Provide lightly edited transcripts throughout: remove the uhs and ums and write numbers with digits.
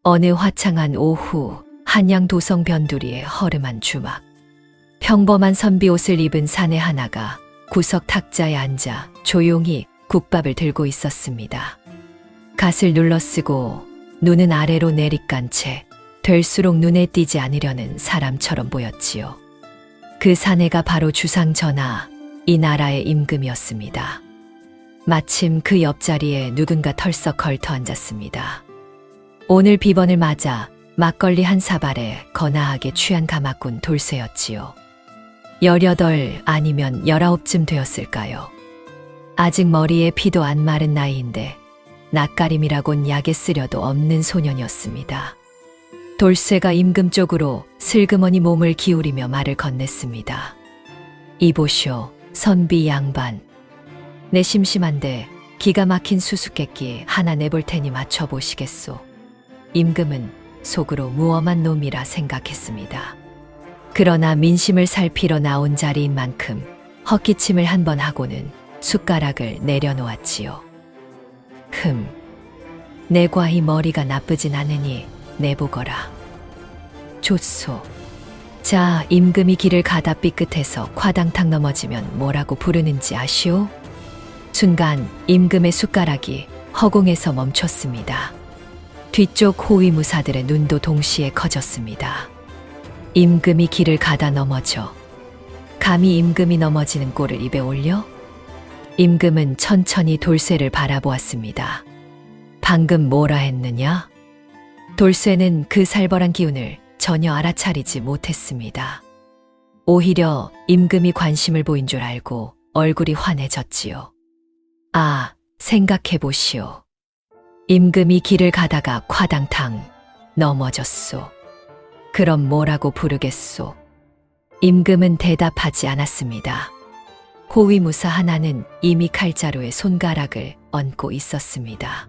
어느 화창한 오후, 한양 도성 변두리의 허름한 주막. 평범한 선비 옷을 입은 사내 하나가 구석 탁자에 앉아 조용히 국밥을 들고 있었습니다. 갓을 눌러쓰고 눈은 아래로 내리깐 채 될수록 눈에 띄지 않으려는 사람처럼 보였지요. 그 사내가 바로 주상전하, 이 나라의 임금이었습니다. 마침 그 옆자리에 누군가 털썩 걸터 앉았습니다. 오늘 비번을 맞아 막걸리 한 사발에 거나하게 취한 가마꾼 돌쇠였지요. 18 아니면 19쯤 되었을까요? 아직 머리에 피도 안 마른 나이인데 낯가림이라곤 약에 쓰려도 없는 소년이었습니다. 돌쇠가 임금 쪽으로 슬그머니 몸을 기울이며 말을 건넸습니다. 이보시오, 선비 양반. 내 심심한데 기가 막힌 수수께끼 하나 내볼 테니 맞춰보시겠소. 임금은 속으로 무엄한 놈이라 생각했습니다. 그러나 민심을 살피러 나온 자리인 만큼 헛기침을 한 번 하고는 숟가락을 내려놓았지요. 내 과히 머리가 나쁘진 않으니 내보거라. 좋소. 자, 임금이 길을 가다 삐끗해서 과당탕 넘어지면 뭐라고 부르는지 아시오? 순간 임금의 숟가락이 허공에서 멈췄습니다. 뒤쪽 호위무사들의 눈도 동시에 커졌습니다. 임금이 길을 가다 넘어져. 감히 임금이 넘어지는 꼴을 입에 올려? 임금은 천천히 돌쇠를 바라보았습니다. 방금 뭐라 했느냐? 돌쇠는 그 살벌한 기운을 전혀 알아차리지 못했습니다. 오히려 임금이 관심을 보인 줄 알고 얼굴이 환해졌지요. 아, 생각해보시오. 임금이 길을 가다가 과당탕 넘어졌소. 그럼 뭐라고 부르겠소? 임금은 대답하지 않았습니다. 호위무사 하나는 이미 칼자루에 손가락을 얹고 있었습니다.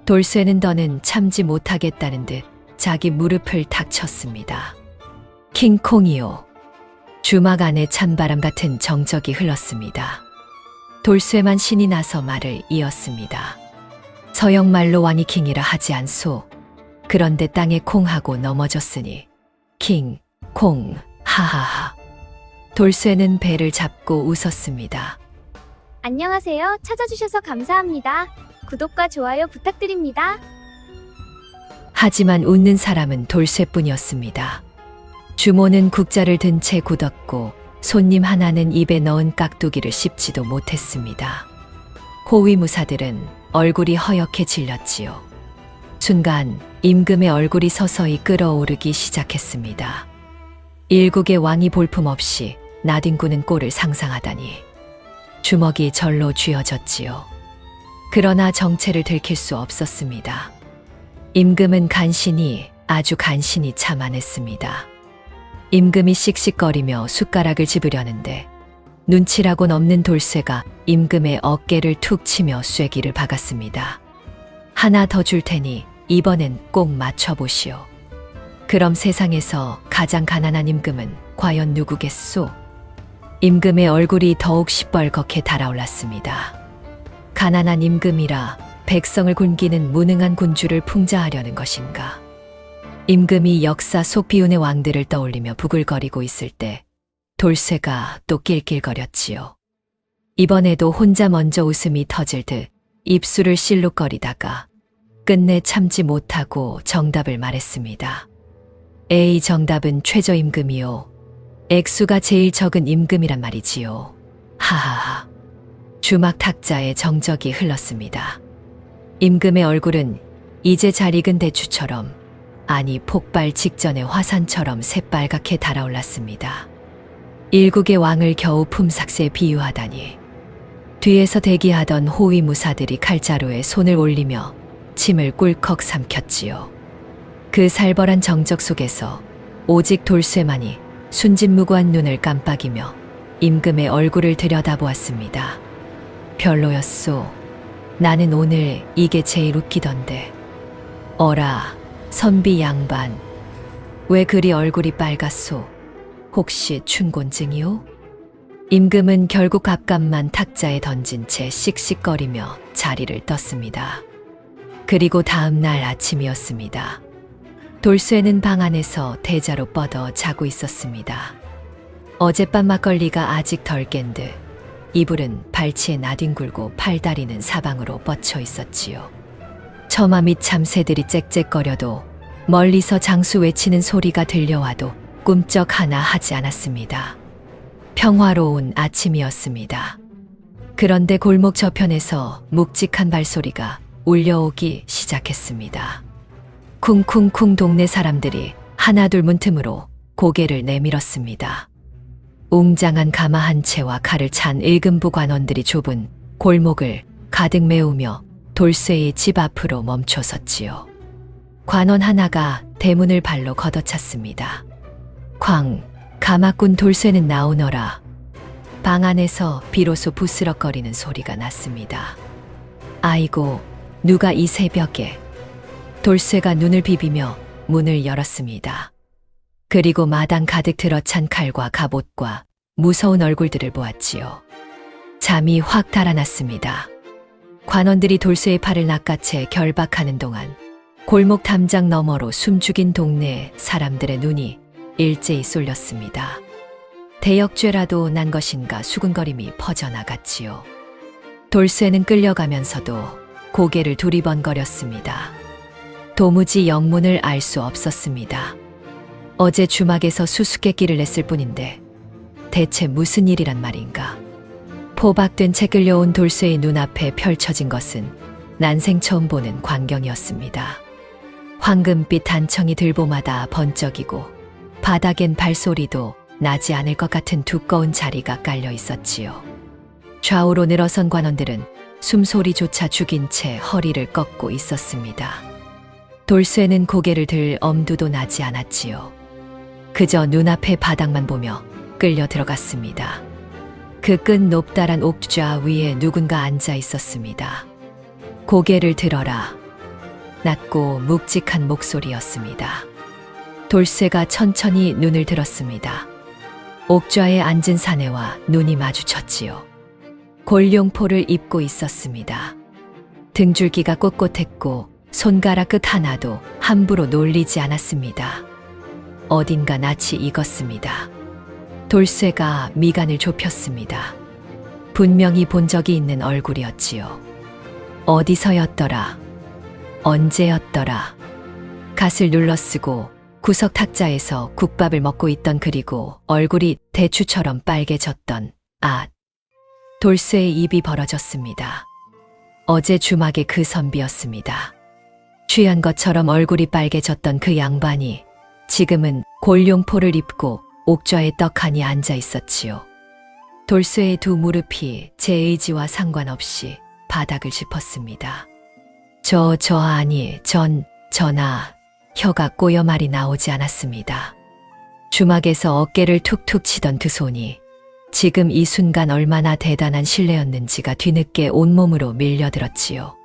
돌쇠는 더는 참지 못하겠다는 듯 자기 무릎을 탁 쳤습니다. 킹콩이요. 주막 안에 찬바람 같은 정적이 흘렀습니다. 돌쇠만 신이 나서 말을 이었습니다. 서역말로 왕이 킹이라 하지 않소. 그런데 땅에 콩하고 넘어졌으니 킹, 콩, 하하하. 돌쇠는 배를 잡고 웃었습니다. 안녕하세요. 찾아주셔서 감사합니다. 구독과 좋아요 부탁드립니다. 하지만 웃는 사람은 돌쇠뿐이었습니다. 주모는 국자를 든 채 굳었고 손님 하나는 입에 넣은 깍두기를 씹지도 못했습니다. 호위무사들은 얼굴이 허옇게 질렸지요. 순간 임금의 얼굴이 서서히 끓어오르기 시작했습니다. 일국의 왕이 볼품없이 나뒹구는 꼴을 상상하다니 주먹이 절로 쥐어졌지요. 그러나 정체를 들킬 수 없었습니다. 임금은 아주 간신히 참아냈습니다. 임금이 씩씩거리며 숟가락을 집으려는데 눈치라곤 없는 돌쇠가 임금의 어깨를 툭 치며 쐐기를 박았습니다. 하나 더 줄 테니 이번엔 꼭 맞춰보시오. 그럼 세상에서 가장 가난한 임금은 과연 누구겠소? 임금의 얼굴이 더욱 시뻘겋게 달아올랐습니다. 가난한 임금이라 백성을 굶기는 무능한 군주를 풍자하려는 것인가? 임금이 역사 속 비운의 왕들을 떠올리며 부글거리고 있을 때 돌쇠가 또 낄낄거렸지요. 이번에도 혼자 먼저 웃음이 터질 듯 입술을 실룩거리다가 끝내 참지 못하고 정답을 말했습니다. 에이, 정답은 최저임금이요. 액수가 제일 적은 임금이란 말이지요. 하하하. 주막 탁자에 정적이 흘렀습니다. 임금의 얼굴은 이제 잘 익은 대추처럼, 아니 폭발 직전의 화산처럼 새빨갛게 달아올랐습니다. 일국의 왕을 겨우 품삯에 비유하다니. 뒤에서 대기하던 호위무사들이 칼자루에 손을 올리며 침을 꿀꺽 삼켰지요. 그 살벌한 정적 속에서 오직 돌쇠만이 순진무구한 눈을 깜빡이며 임금의 얼굴을 들여다보았습니다. 별로였소. 나는 오늘 이게 제일 웃기던데. 어라, 선비 양반. 왜 그리 얼굴이 빨갛소? 혹시 춘곤증이요? 임금은 결국 갑갑만 탁자에 던진 채 씩씩거리며 자리를 떴습니다. 그리고 다음 날 아침이었습니다. 돌쇠는 방 안에서 대자로 뻗어 자고 있었습니다. 어젯밤 막걸리가 아직 덜 깬 듯 이불은 발치에 나뒹굴고 팔다리는 사방으로 뻗쳐 있었지요. 처마 밑 참새들이 짹짹거려도 멀리서 장수 외치는 소리가 들려와도 꿈쩍 하나 하지 않았습니다. 평화로운 아침이었습니다. 그런데 골목 저편에서 묵직한 발소리가 울려오기 시작했습니다. 쿵쿵쿵 동네 사람들이 하나둘 문틈으로 고개를 내밀었습니다. 웅장한 가마 한 채와 칼을 찬 일금부 관원들이 좁은 골목을 가득 메우며 돌쇠의 집 앞으로 멈춰 섰지요. 관원 하나가 대문을 발로 걷어찼습니다. 쾅, 가마꾼 돌쇠는 나오너라. 방 안에서 비로소 부스럭거리는 소리가 났습니다. 아이고, 누가 이 새벽에. 돌쇠가 눈을 비비며 문을 열었습니다. 그리고 마당 가득 들어찬 칼과 갑옷과 무서운 얼굴들을 보았지요. 잠이 확 달아났습니다. 관원들이 돌쇠의 팔을 낚아채 결박하는 동안 골목 담장 너머로 숨죽인 동네 사람들의 눈이 일제히 쏠렸습니다. 대역죄라도 난 것인가 수군거림이 퍼져나갔지요. 돌쇠는 끌려가면서도 고개를 두리번거렸습니다. 도무지 영문을 알 수 없었습니다. 어제 주막에서 수수께끼를 냈을 뿐인데 대체 무슨 일이란 말인가. 포박된 채 끌려온 돌쇠의 눈앞에 펼쳐진 것은 난생 처음 보는 광경이었습니다. 황금빛 단청이 들보마다 번쩍이고 바닥엔 발소리도 나지 않을 것 같은 두꺼운 자리가 깔려 있었지요. 좌우로 늘어선 관원들은 숨소리조차 죽인 채 허리를 꺾고 있었습니다. 돌쇠는 고개를 들 엄두도 나지 않았지요. 그저 눈앞의 바닥만 보며 끌려 들어갔습니다. 그 끝 높다란 옥좌 위에 누군가 앉아 있었습니다. 고개를 들어라. 낮고 묵직한 목소리였습니다. 돌쇠가 천천히 눈을 들었습니다. 옥좌에 앉은 사내와 눈이 마주쳤지요. 골룡포를 입고 있었습니다. 등줄기가 꼿꼿했고 손가락 끝 하나도 함부로 놀리지 않았습니다. 어딘가 낯이 익었습니다. 돌쇠가 미간을 좁혔습니다. 분명히 본 적이 있는 얼굴이었지요. 어디서였더라? 언제였더라? 갓을 눌러쓰고 구석 탁자에서 국밥을 먹고 있던 그리고 얼굴이 대추처럼 빨개졌던 돌쇠의 입이 벌어졌습니다. 어제 주막의 그 선비였습니다. 취한 것처럼 얼굴이 빨개졌던 그 양반이 지금은 골룡포를 입고 옥좌에 떡하니 앉아 있었지요. 돌쇠의 두 무릎이 제 의지와 상관없이 바닥을 짚었습니다. 전하, 혀가 꼬여 말이 나오지 않았습니다. 주막에서 어깨를 툭툭 치던 두 손이 지금 이 순간 얼마나 대단한 신뢰였는지가 뒤늦게 온몸으로 밀려들었지요.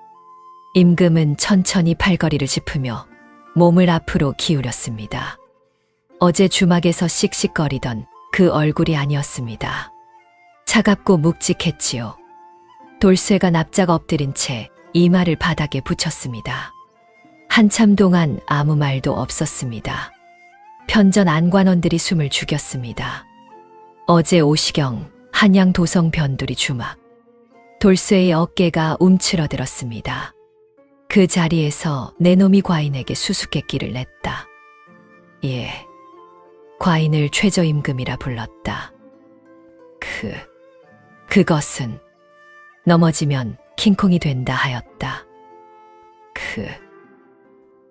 임금은 천천히 팔걸이를 짚으며 몸을 앞으로 기울였습니다. 어제 주막에서 씩씩거리던 그 얼굴이 아니었습니다. 차갑고 묵직했지요. 돌쇠가 납작 엎드린 채 이마를 바닥에 붙였습니다. 한참 동안 아무 말도 없었습니다. 편전 안관원들이 숨을 죽였습니다. 어제 오시경 한양 도성 변두리 주막. 돌쇠의 어깨가 움츠러들었습니다. 그 자리에서 내 놈이 과인에게 수수께끼를 냈다. 예, 과인을 최저임금이라 불렀다. 그것은 넘어지면 킹콩이 된다 하였다.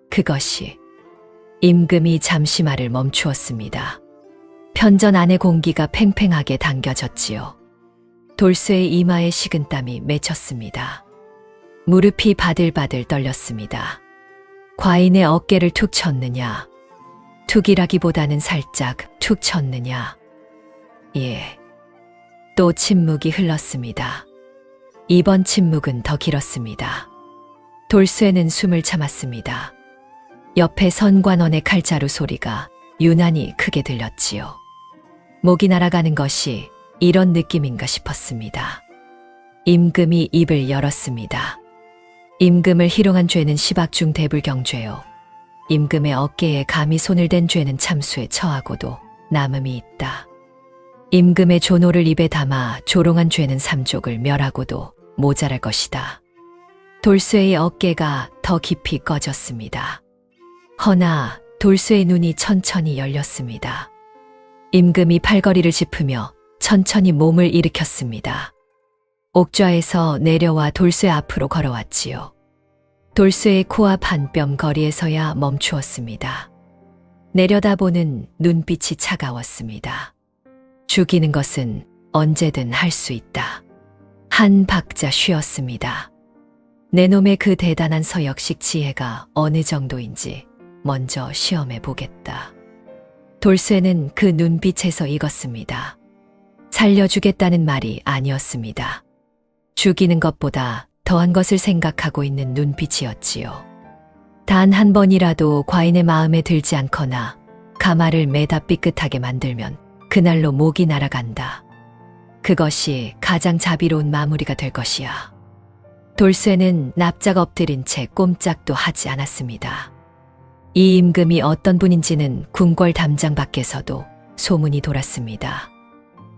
그것이. 임금이 잠시 말을 멈추었습니다. 편전 안의 공기가 팽팽하게 당겨졌지요. 돌쇠의 이마에 식은땀이 맺혔습니다. 무릎이 바들바들 떨렸습니다. 과인의 어깨를 툭 쳤느냐, 툭이라기보다는 살짝 툭 쳤느냐. 예. 또 침묵이 흘렀습니다. 이번 침묵은 더 길었습니다. 돌쇠는 숨을 참았습니다. 옆에 선관원의 칼자루 소리가 유난히 크게 들렸지요. 목이 날아가는 것이 이런 느낌인가 싶었습니다. 임금이 입을 열었습니다. 임금을 희롱한 죄는 시박중 대불경죄요. 임금의 어깨에 감히 손을 댄 죄는 참수에 처하고도 남음이 있다. 임금의 존호를 입에 담아 조롱한 죄는 삼족을 멸하고도 모자랄 것이다. 돌쇠의 어깨가 더 깊이 꺼졌습니다. 허나 돌쇠의 눈이 천천히 열렸습니다. 임금이 팔걸이를 짚으며 천천히 몸을 일으켰습니다. 옥좌에서 내려와 돌쇠 앞으로 걸어왔지요. 돌쇠의 코앞 한 뼘 거리에서야 멈추었습니다. 내려다보는 눈빛이 차가웠습니다. 죽이는 것은 언제든 할 수 있다. 한 박자 쉬었습니다. 내 놈의 그 대단한 서역식 지혜가 어느 정도인지 먼저 시험해 보겠다. 돌쇠는 그 눈빛에서 익었습니다. 살려주겠다는 말이 아니었습니다. 죽이는 것보다 더한 것을 생각하고 있는 눈빛이었지요. 단 한 번이라도 과인의 마음에 들지 않거나 가마를 매다 삐끗하게 만들면 그날로 목이 날아간다. 그것이 가장 자비로운 마무리가 될 것이야. 돌쇠는 납작 엎드린 채 꼼짝도 하지 않았습니다. 이 임금이 어떤 분인지는 궁궐 담장 밖에서도 소문이 돌았습니다.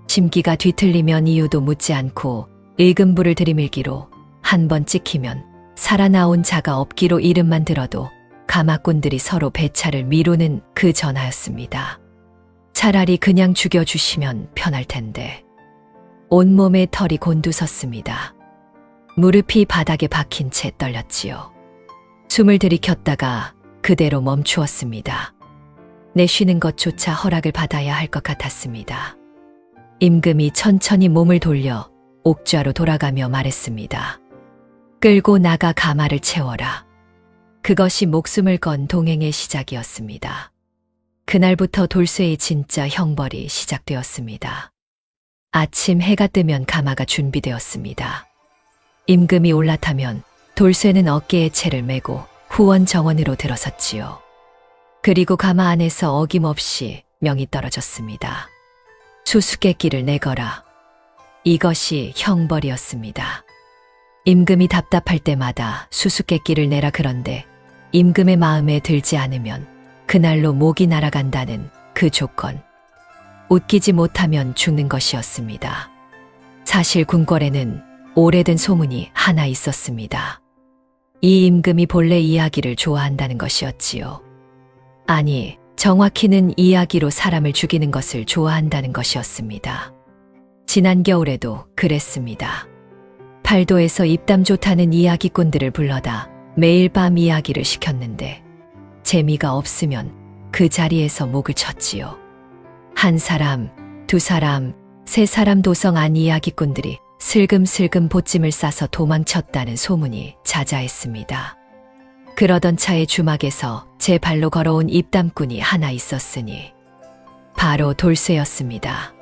심기가 뒤틀리면 이유도 묻지 않고 일금부를 들이밀기로 한 번 찍히면 살아나온 자가 없기로 이름만 들어도 가마꾼들이 서로 배차를 미루는 그 전하였습니다. 차라리 그냥 죽여주시면 편할 텐데. 온몸에 털이 곤두섰습니다. 무릎이 바닥에 박힌 채 떨렸지요. 숨을 들이켰다가 그대로 멈추었습니다. 내쉬는 것조차 허락을 받아야 할 것 같았습니다. 임금이 천천히 몸을 돌려 옥좌로 돌아가며 말했습니다. 끌고 나가 가마를 채워라. 그것이 목숨을 건 동행의 시작이었습니다. 그날부터 돌쇠의 진짜 형벌이 시작되었습니다. 아침 해가 뜨면 가마가 준비되었습니다. 임금이 올라타면 돌쇠는 어깨에 채를 메고 후원 정원으로 들어섰지요. 그리고 가마 안에서 어김없이 명이 떨어졌습니다. 수수께끼를 내거라. 이것이 형벌이었습니다. 임금이 답답할 때마다 수수께끼를 내라. 그런데 임금의 마음에 들지 않으면 그날로 목이 날아간다는 그 조건. 웃기지 못하면 죽는 것이었습니다. 사실 궁궐에는 오래된 소문이 하나 있었습니다. 이 임금이 본래 이야기를 좋아한다는 것이었지요. 아니, 정확히는 이야기로 사람을 죽이는 것을 좋아한다는 것이었습니다. 지난 겨울에도 그랬습니다. 팔도에서 입담 좋다는 이야기꾼들을 불러다 매일 밤 이야기를 시켰는데 재미가 없으면 그 자리에서 목을 쳤지요. 한 사람, 두 사람, 세 사람 도성 안 이야기꾼들이 슬금슬금 보찜을 싸서 도망쳤다는 소문이 자자했습니다. 그러던 차에 주막에서 제 발로 걸어온 입담꾼이 하나 있었으니 바로 돌쇠였습니다.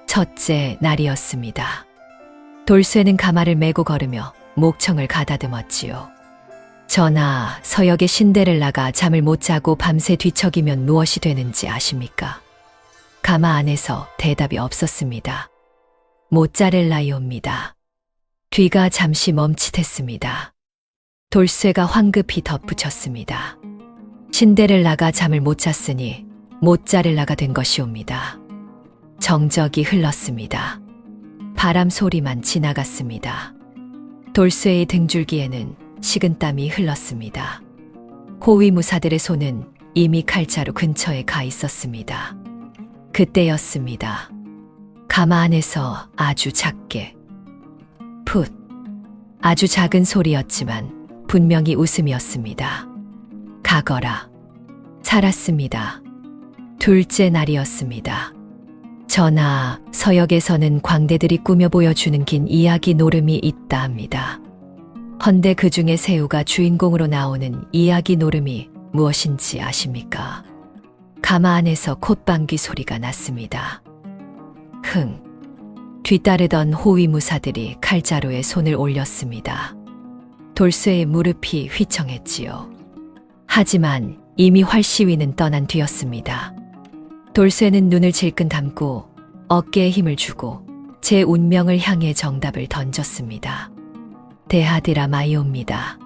첫째 날이었습니다. 돌쇠는 가마를 메고 걸으며 목청을 가다듬었지요. 전하, 서역의 신데렐라가 잠을 못 자고 밤새 뒤척이면 무엇이 되는지 아십니까? 가마 안에서 대답이 없었습니다. 모짜렐라이옵니다. 뒤가 잠시 멈칫했습니다. 돌쇠가 황급히 덧붙였습니다. 신데렐라가 잠을 못 잤으니 모짜렐라가 된 것이옵니다. 정적이 흘렀습니다. 바람 소리만 지나갔습니다. 돌쇠의 등줄기에는 식은땀이 흘렀습니다. 호위무사들의 손은 이미 칼자루 근처에 가 있었습니다. 그때였습니다. 가마 안에서 아주 작게 풋, 아주 작은 소리였지만 분명히 웃음이었습니다. 가거라. 살았습니다. 둘째 날이었습니다. 전하, 서역에서는 광대들이 꾸며 보여주는 긴 이야기 노름이 있다 합니다. 헌데 그 중에 새우가 주인공으로 나오는 이야기 노름이 무엇인지 아십니까? 가마 안에서 콧방귀 소리가 났습니다. 흥. 뒤따르던 호위무사들이 칼자루에 손을 올렸습니다. 돌쇠의 무릎이 휘청했지요. 하지만 이미 활시위는 떠난 뒤였습니다. 돌쇠는 눈을 질끈 감고 어깨에 힘을 주고 제 운명을 향해 정답을 던졌습니다. 데하드라 마이옵니다.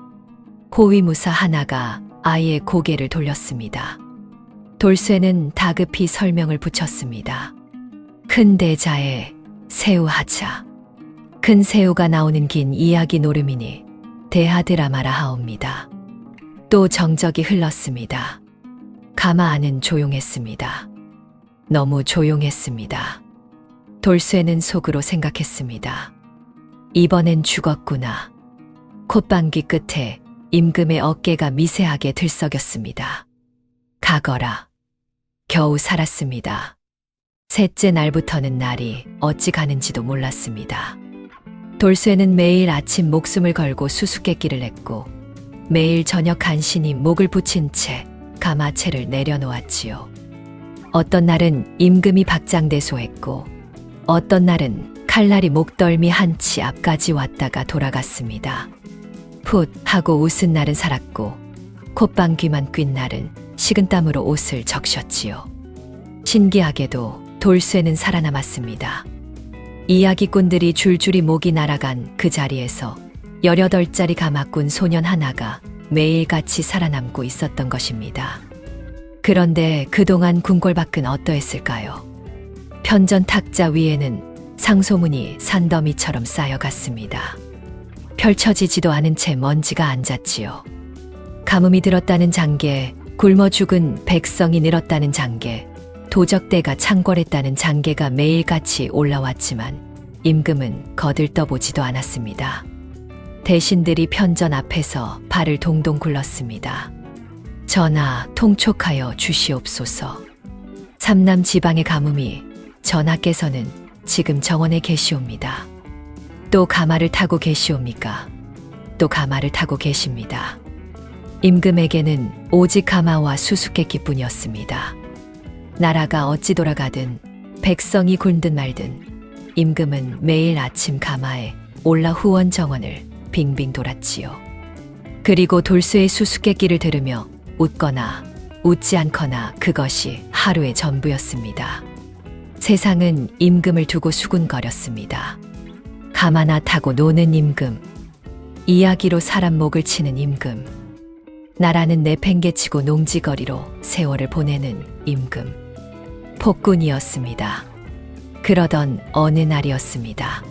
호위무사 하나가 아예 고개를 돌렸습니다. 돌쇠는 다급히 설명을 붙였습니다. 큰 대자에 새우하자. 큰 새우가 나오는 긴 이야기 노름이니 대하 드라마라 하옵니다. 또 정적이 흘렀습니다. 가마 안은 조용했습니다. 너무 조용했습니다. 돌쇠는 속으로 생각했습니다. 이번엔 죽었구나. 콧방귀 끝에 임금의 어깨가 미세하게 들썩였습니다. 가거라. 겨우 살았습니다. 셋째 날부터는 날이 어찌 가는지도 몰랐습니다. 돌쇠는 매일 아침 목숨을 걸고 수수께끼를 냈고 매일 저녁 간신히 목을 붙인 채 가마채를 내려놓았지요. 어떤 날은 임금이 박장대소했고 어떤 날은 칼날이 목덜미 한치 앞까지 왔다가 돌아갔습니다. 풋 하고 웃은 날은 살았고 콧방귀만 뀐 날은 식은땀으로 옷을 적셨지요. 신기하게도 돌쇠는 살아남았습니다. 이야기꾼들이 줄줄이 목이 날아간 그 자리에서 18짜리 가마꾼 소년 하나가 매일같이 살아남고 있었던 것입니다. 그런데 그동안 궁궐밖은 어떠했을까요? 편전 탁자 위에는 상소문이 산더미처럼 쌓여갔습니다. 펼쳐지지도 않은 채 먼지가 앉았지요. 가뭄이 들었다는 장계, 굶어 죽은 백성이 늘었다는 장계, 도적대가 창궐했다는 장계가 매일같이 올라왔지만 임금은 거들떠보지도 않았습니다. 대신들이 편전 앞에서 발을 동동 굴렀습니다. 전하, 통촉하여 주시옵소서. 삼남 지방의 가뭄이 전하께서는 지금 정원에 계시옵니다. 또 가마를 타고 계시옵니까? 또 가마를 타고 계십니다. 임금에게는 오직 가마와 수수께끼뿐이었습니다. 나라가 어찌 돌아가든 백성이 굶든 말든 임금은 매일 아침 가마에 올라 후원 정원을 빙빙 돌았지요. 그리고 돌쇠의 수수께끼를 들으며 웃거나 웃지 않거나 그것이 하루의 전부였습니다. 세상은 임금을 두고 수군거렸습니다. 가마나 타고 노는 임금, 이야기로 사람 목을 치는 임금, 나라는 내팽개치고 농지거리로 세월을 보내는 임금. 폭군이었습니다. 그러던 어느 날이었습니다.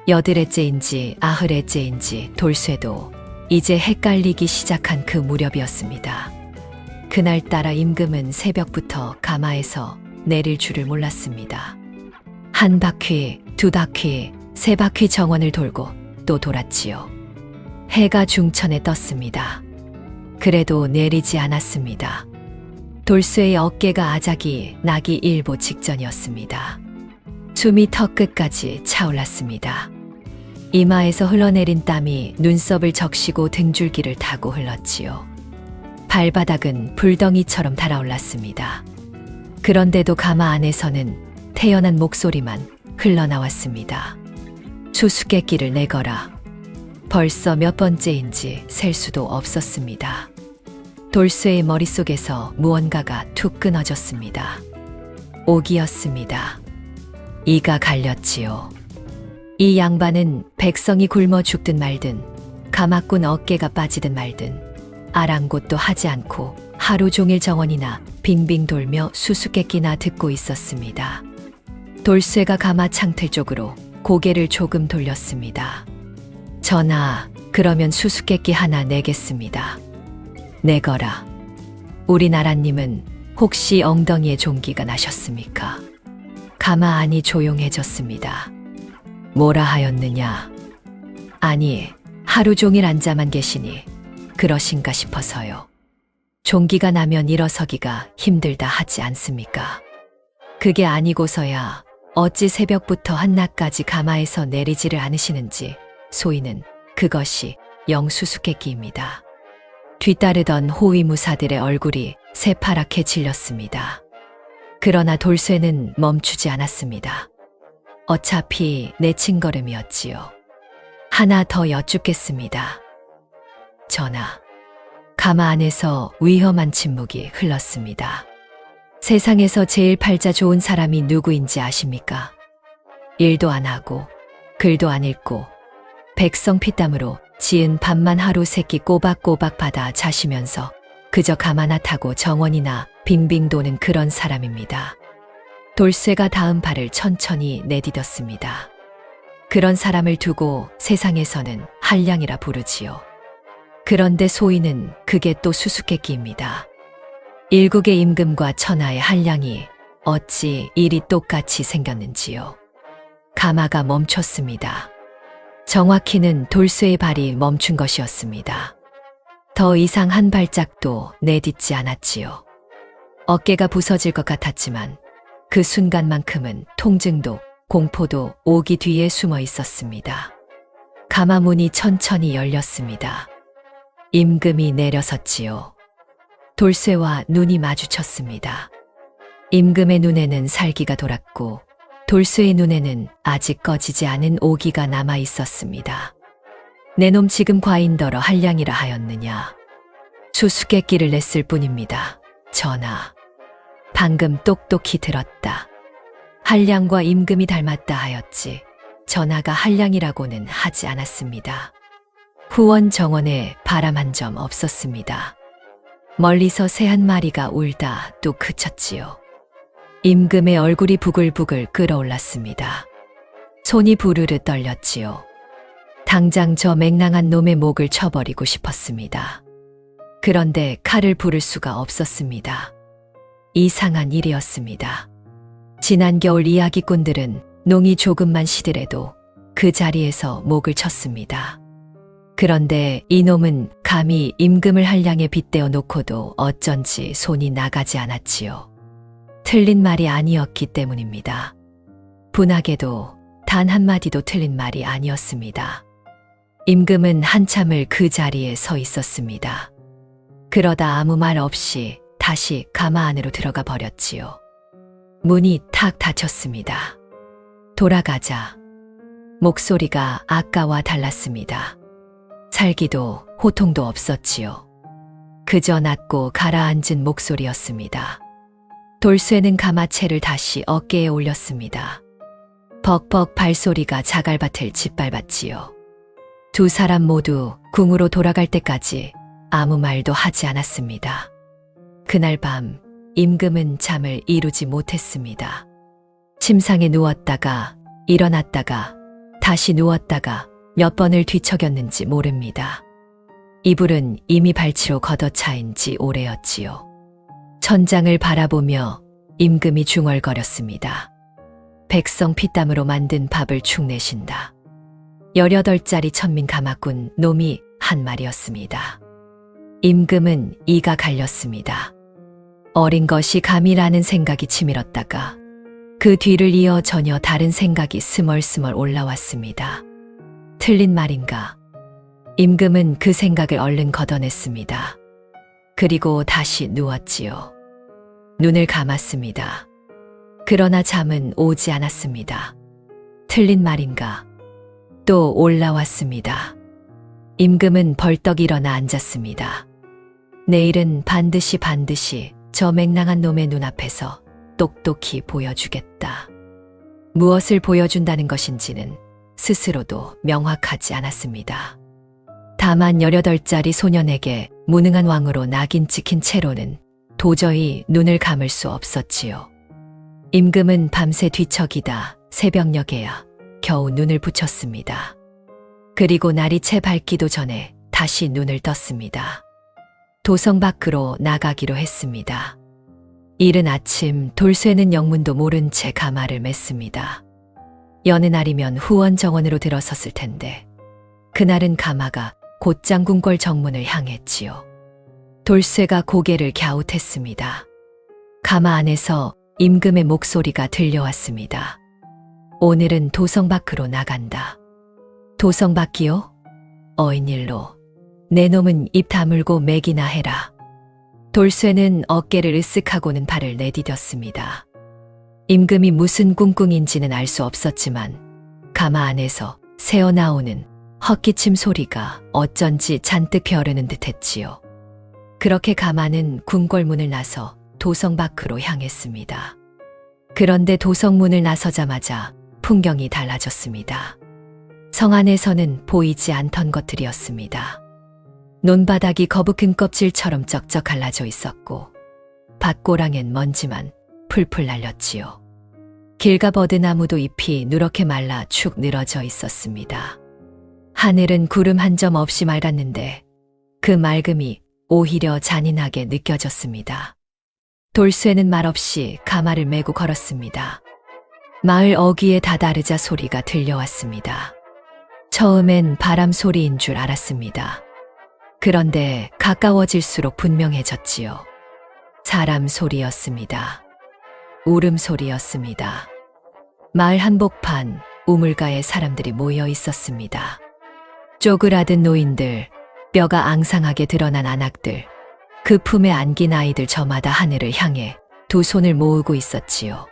8회째인지 90회째인지 돌쇠도 이제 헷갈리기 시작한 그 무렵이었습니다. 그날따라 임금은 새벽부터 가마에서 내릴 줄을 몰랐습니다. 한 바퀴, 두 바퀴, 세 바퀴 정원을 돌고 또 돌았지요. 해가 중천에 떴습니다. 그래도 내리지 않았습니다. 돌쇠의 어깨가 아작이 나기 일보 직전이었습니다. 숨이 턱 끝까지 차올랐습니다. 이마에서 흘러내린 땀이 눈썹을 적시고 등줄기를 타고 흘렀지요. 발바닥은 불덩이처럼 달아올랐습니다. 그런데도 가마 안에서는 태연한 목소리만 흘러나왔습니다. 수수께끼를 내거라. 벌써 몇 번째인지 셀 수도 없었습니다. 돌쇠의 머릿속에서 무언가가 툭 끊어졌습니다. 옥이었습니다. 이가 갈렸지요. 이 양반은 백성이 굶어 죽든 말든 가마꾼 어깨가 빠지든 말든 아랑곳도 하지 않고 하루 종일 정원이나 빙빙 돌며 수수께끼나 듣고 있었습니다. 돌쇠가 가마 창틀 쪽으로 고개를 조금 돌렸습니다. 전하, 그러면 수수께끼 하나 내겠습니다. 내거라. 우리나라님은 혹시 엉덩이에 종기가 나셨습니까? 가마 안이 조용해졌습니다. 뭐라 하였느냐? 아니, 하루 종일 앉아만 계시니 그러신가 싶어서요. 종기가 나면 일어서기가 힘들다 하지 않습니까? 그게 아니고서야 어찌 새벽부터 한낮까지 가마에서 내리지를 않으시는지 소위는 그것이 영수수께끼입니다. 뒤따르던 호위무사들의 얼굴이 새파랗게 질렸습니다. 그러나 돌쇠는 멈추지 않았습니다. 어차피 내친 걸음이었지요. 하나 더 여쭙겠습니다. 전하, 가마 안에서 위험한 침묵이 흘렀습니다. 세상에서 제일 팔자 좋은 사람이 누구인지 아십니까? 일도 안 하고 글도 안 읽고 백성 피땀으로 지은 밥만 하루 세끼 꼬박꼬박 받아 자시면서 그저 가마나 타고 정원이나 빙빙 도는 그런 사람입니다. 돌쇠가 다음 발을 천천히 내디뎠습니다. 그런 사람을 두고 세상에서는 한량이라 부르지요. 그런데 소인은 그게 또 수수께끼입니다. 일국의 임금과 천하의 한량이 어찌 일이 똑같이 생겼는지요. 가마가 멈췄습니다. 정확히는 돌쇠의 발이 멈춘 것이었습니다. 더 이상 한 발짝도 내딛지 않았지요. 어깨가 부서질 것 같았지만 그 순간만큼은 통증도 공포도 오기 뒤에 숨어 있었습니다. 가마 문이 천천히 열렸습니다. 임금이 내려섰지요. 돌쇠와 눈이 마주쳤습니다. 임금의 눈에는 살기가 돌았고 돌쇠의 눈에는 아직 꺼지지 않은 오기가 남아 있었습니다. 내 놈 지금 과인더러 한량이라 하였느냐. 수수께끼를 냈을 뿐입니다. 전하. 방금 똑똑히 들었다. 한량과 임금이 닮았다 하였지 전하가 한량이라고는 하지 않았습니다. 후원 정원에 바람 한 점 없었습니다. 멀리서 새 한 마리가 울다 또 그쳤지요. 임금의 얼굴이 부글부글 끓어올랐습니다. 손이 부르르 떨렸지요. 당장 저 맹랑한 놈의 목을 쳐버리고 싶었습니다. 그런데 칼을 부를 수가 없었습니다. 이상한 일이었습니다. 지난 겨울 이야기꾼들은 농이 조금만 시들해도 그 자리에서 목을 쳤습니다. 그런데 이놈은 감히 임금을 한량에 빗대어 놓고도 어쩐지 손이 나가지 않았지요. 틀린 말이 아니었기 때문입니다. 분하게도 단 한마디도 틀린 말이 아니었습니다. 임금은 한참을 그 자리에 서 있었습니다. 그러다 아무 말 없이 다시 가마 안으로 들어가 버렸지요. 문이 탁 닫혔습니다. 돌아가자. 목소리가 아까와 달랐습니다. 살기도 호통도 없었지요. 그저 낮고 가라앉은 목소리였습니다. 돌쇠는 가마채를 다시 어깨에 올렸습니다. 벅벅 발소리가 자갈밭을 짓밟았지요. 두 사람 모두 궁으로 돌아갈 때까지 아무 말도 하지 않았습니다. 그날 밤 임금은 잠을 이루지 못했습니다. 침상에 누웠다가 일어났다가 다시 누웠다가 몇 번을 뒤척였는지 모릅니다. 이불은 이미 발치로 걷어차인 지 오래였지요. 천장을 바라보며 임금이 중얼거렸습니다. 백성 피땀으로 만든 밥을 축내신다. 18짜리 천민 가마꾼 놈이 한 말이었습니다. 임금은 이가 갈렸습니다. 어린 것이 감이라는 생각이 치밀었다가 그 뒤를 이어 전혀 다른 생각이 스멀스멀 올라왔습니다. 틀린 말인가? 임금은 그 생각을 얼른 걷어냈습니다. 그리고 다시 누웠지요. 눈을 감았습니다. 그러나 잠은 오지 않았습니다. 틀린 말인가? 또 올라왔습니다. 임금은 벌떡 일어나 앉았습니다. 내일은 반드시 저 맹랑한 놈의 눈앞에서 똑똑히 보여주겠다. 무엇을 보여준다는 것인지는 스스로도 명확하지 않았습니다. 다만 18짜리 소년에게 무능한 왕으로 낙인 찍힌 채로는 도저히 눈을 감을 수 없었지요. 임금은 밤새 뒤척이다 새벽녘에야 겨우 눈을 붙였습니다. 그리고 날이 채 밝기도 전에 다시 눈을 떴습니다. 도성 밖으로 나가기로 했습니다. 이른 아침 돌쇠는 영문도 모른 채 가마를 맸습니다. 여느 날이면 후원 정원으로 들어섰을 텐데 그날은 가마가 곧장 궁궐 정문을 향했지요. 돌쇠가 고개를 갸웃했습니다. 가마 안에서 임금의 목소리가 들려왔습니다. 오늘은 도성 밖으로 나간다. 도성 밖이요? 어인일로. 내 놈은 입 다물고 맥이나 해라. 돌쇠는 어깨를 으쓱하고는 발을 내디뎠습니다. 임금이 무슨 꿍꿍인지는 알 수 없었지만 가마 안에서 새어나오는 헛기침 소리가 어쩐지 잔뜩 벼르는 듯했지요. 그렇게 가마는 궁궐문을 나서 도성 밖으로 향했습니다. 그런데 도성문을 나서자마자 풍경이 달라졌습니다. 성 안에서는 보이지 않던 것들이었습니다. 논바닥이 거북은 껍질처럼 쩍쩍 갈라져 있었고 밭고랑엔 먼지만 풀풀 날렸지요. 길가 버드나무도 잎이 누렇게 말라 축 늘어져 있었습니다. 하늘은 구름 한 점 없이 맑았는데 그 맑음이 오히려 잔인하게 느껴졌습니다. 돌쇠는 말없이 가마를 메고 걸었습니다. 마을 어귀에 다다르자 소리가 들려왔습니다. 처음엔 바람 소리인 줄 알았습니다. 그런데 가까워질수록 분명해졌지요. 사람 소리였습니다. 울음소리였습니다. 마을 한복판 우물가에 사람들이 모여 있었습니다. 쪼그라든 노인들, 뼈가 앙상하게 드러난 안악들, 그 품에 안긴 아이들 저마다 하늘을 향해 두 손을 모으고 있었지요.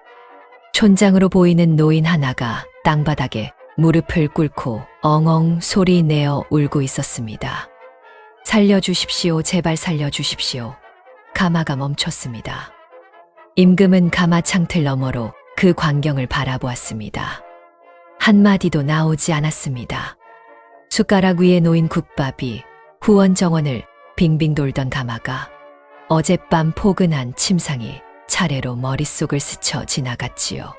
촌장으로 보이는 노인 하나가 땅바닥에 무릎을 꿇고 엉엉 소리 내어 울고 있었습니다. 살려주십시오, 제발 살려주십시오. 가마가 멈췄습니다. 임금은 가마 창틀 너머로 그 광경을 바라보았습니다. 한마디도 나오지 않았습니다. 숟가락 위에 놓인 국밥이 후원정원을 빙빙 돌던 가마가 어젯밤 포근한 침상이 차례로 머릿속을 스쳐 지나갔지요.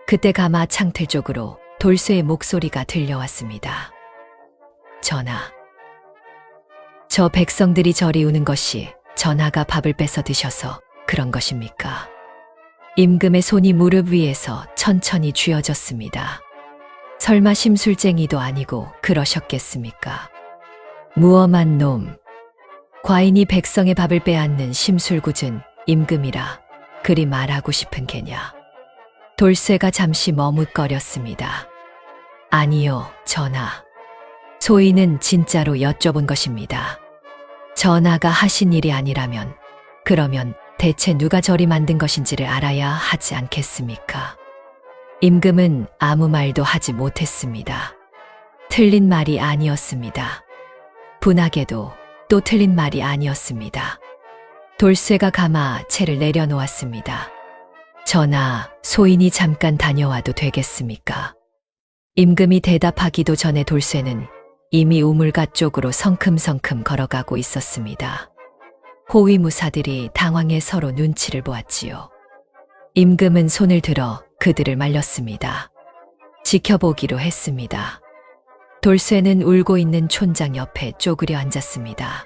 그때 가마 창틀 쪽으로 돌쇠의 목소리가 들려왔습니다. 전하, 저 백성들이 저리 우는 것이 전하가 밥을 뺏어 드셔서 그런 것입니까? 임금의 손이 무릎 위에서 천천히 쥐어졌습니다. 설마 심술쟁이도 아니고 그러셨겠습니까? 무엄한 놈, 과인이 백성의 밥을 빼앗는 심술궂은 임금이라 그리 말하고 싶은 게냐? 돌쇠가 잠시 머뭇거렸습니다. 아니요, 전하. 소인은 진짜로 여쭤본 것입니다. 전하가 하신 일이 아니라면 그러면 대체 누가 저리 만든 것인지를 알아야 하지 않겠습니까? 임금은 아무 말도 하지 못했습니다. 틀린 말이 아니었습니다. 분하게도 또 틀린 말이 아니었습니다. 돌쇠가 가마 채를 내려놓았습니다. 전하, 소인이 잠깐 다녀와도 되겠습니까? 임금이 대답하기도 전에 돌쇠는 이미 우물가 쪽으로 성큼성큼 걸어가고 있었습니다. 호위무사들이 당황해 서로 눈치를 보았지요. 임금은 손을 들어 그들을 말렸습니다. 지켜보기로 했습니다. 돌쇠는 울고 있는 촌장 옆에 쪼그려 앉았습니다.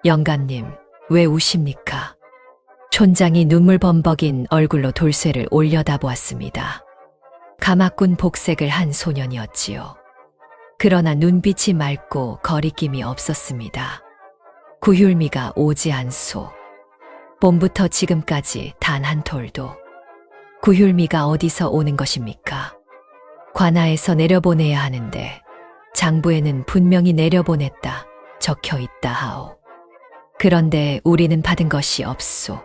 영감님, 왜 우십니까? 촌장이 눈물 범벅인 얼굴로 돌쇠를 올려다보았습니다. 가마꾼 복색을 한 소년이었지요. 그러나 눈빛이 맑고 거리낌이 없었습니다. 구휼미가 오지 않소. 봄부터 지금까지 단 한 톨도. 구휼미가 어디서 오는 것입니까? 관아에서 내려보내야 하는데 장부에는 분명히 내려보냈다 적혀 있다 하오. 그런데 우리는 받은 것이 없소.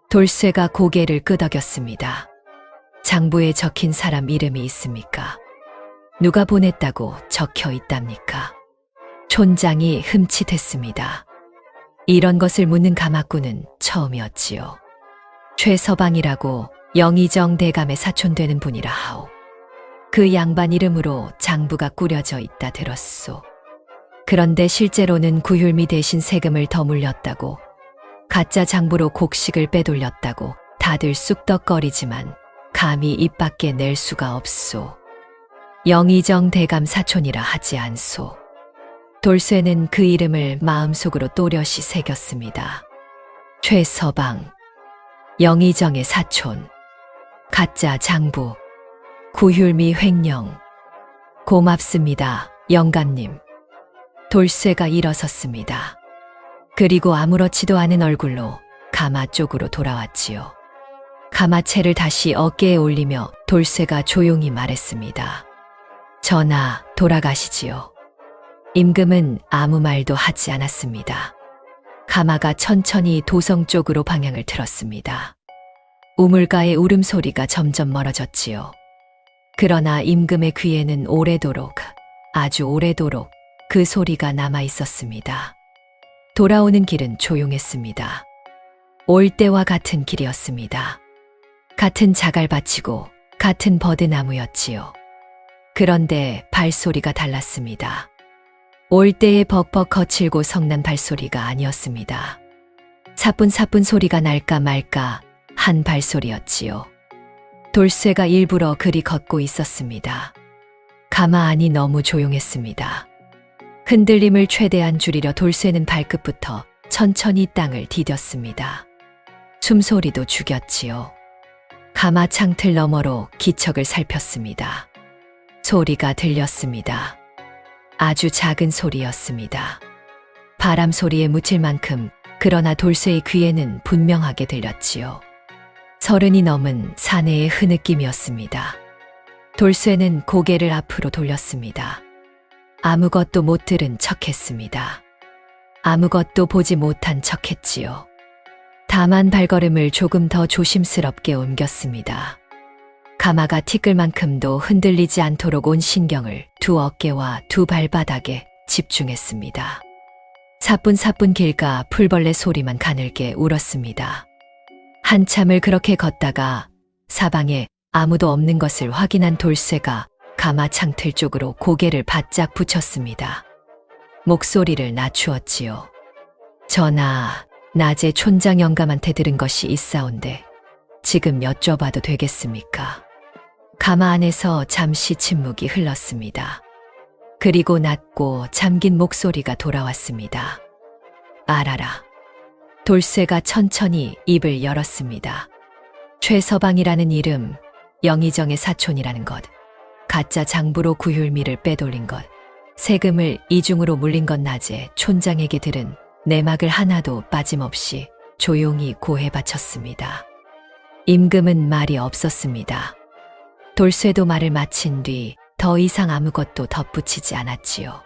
돌쇠가 고개를 끄덕였습니다. 장부에 적힌 사람 이름이 있습니까? 누가 보냈다고 적혀 있답니까? 촌장이 흠칫했습니다. 이런 것을 묻는 가마꾼은 처음이었지요. 최서방이라고 영의정 대감의 사촌 되는 분이라 하오. 그 양반 이름으로 장부가 꾸려져 있다 들었소. 그런데 실제로는 구휼미 대신 세금을 더 물렸다고, 가짜 장부로 곡식을 빼돌렸다고 다들 쑥덕거리지만 감히 입 밖에 낼 수가 없소. 영의정 대감 사촌이라 하지 않소. 돌쇠는 그 이름을 마음속으로 또렷이 새겼습니다. 최서방, 영의정의 사촌, 가짜 장부, 구휼미 횡령. 고맙습니다, 영감님. 돌쇠가 일어섰습니다. 그리고 아무렇지도 않은 얼굴로 가마 쪽으로 돌아왔지요. 가마채를 다시 어깨에 올리며 돌쇠가 조용히 말했습니다. 전하, 돌아가시지요. 임금은 아무 말도 하지 않았습니다. 가마가 천천히 도성 쪽으로 방향을 틀었습니다. 우물가의 울음소리가 점점 멀어졌지요. 그러나 임금의 귀에는 오래도록, 아주 오래도록 그 소리가 남아 있었습니다. 돌아오는 길은 조용했습니다. 올 때와 같은 길이었습니다. 같은 자갈밭이고 같은 버드나무였지요. 그런데 발소리가 달랐습니다. 올 때에 벅벅 거칠고 성난 발소리가 아니었습니다. 사뿐사뿐 소리가 날까 말까 한 발소리였지요. 돌쇠가 일부러 그리 걷고 있었습니다. 가마안이 너무 조용했습니다. 흔들림을 최대한 줄이려 돌쇠는 발끝부터 천천히 땅을 디뎠습니다. 숨소리도 죽였지요. 가마 창틀 너머로 기척을 살폈습니다. 소리가 들렸습니다. 아주 작은 소리였습니다. 바람 소리에 묻힐 만큼, 그러나 돌쇠의 귀에는 분명하게 들렸지요. 30이 넘은 사내의 흐느낌이었습니다. 돌쇠는 고개를 앞으로 돌렸습니다. 아무것도 못 들은 척했습니다. 아무것도 보지 못한 척했지요. 다만 발걸음을 조금 더 조심스럽게 옮겼습니다. 가마가 티끌 만큼도 흔들리지 않도록 온 신경을 두 어깨와 두 발바닥에 집중했습니다. 사뿐사뿐 길가 풀벌레 소리만 가늘게 울었습니다. 한참을 그렇게 걷다가 사방에 아무도 없는 것을 확인한 돌쇠가 가마 창틀 쪽으로 고개를 바짝 붙였습니다. 목소리를 낮추었지요. 전하, 낮에 촌장 영감한테 들은 것이 있사온데 지금 여쭤봐도 되겠습니까? 가마 안에서 잠시 침묵이 흘렀습니다. 그리고 낮고 잠긴 목소리가 돌아왔습니다. 알아라. 돌쇠가 천천히 입을 열었습니다. 최서방이라는 이름, 영의정의 사촌이라는 것, 가짜 장부로 구휼미를 빼돌린 것, 세금을 이중으로 물린 것 낮에 촌장에게 들은 내막을 하나도 빠짐없이 조용히 고해 바쳤습니다. 임금은 말이 없었습니다. 돌쇠도 말을 마친 뒤 더 이상 아무것도 덧붙이지 않았지요.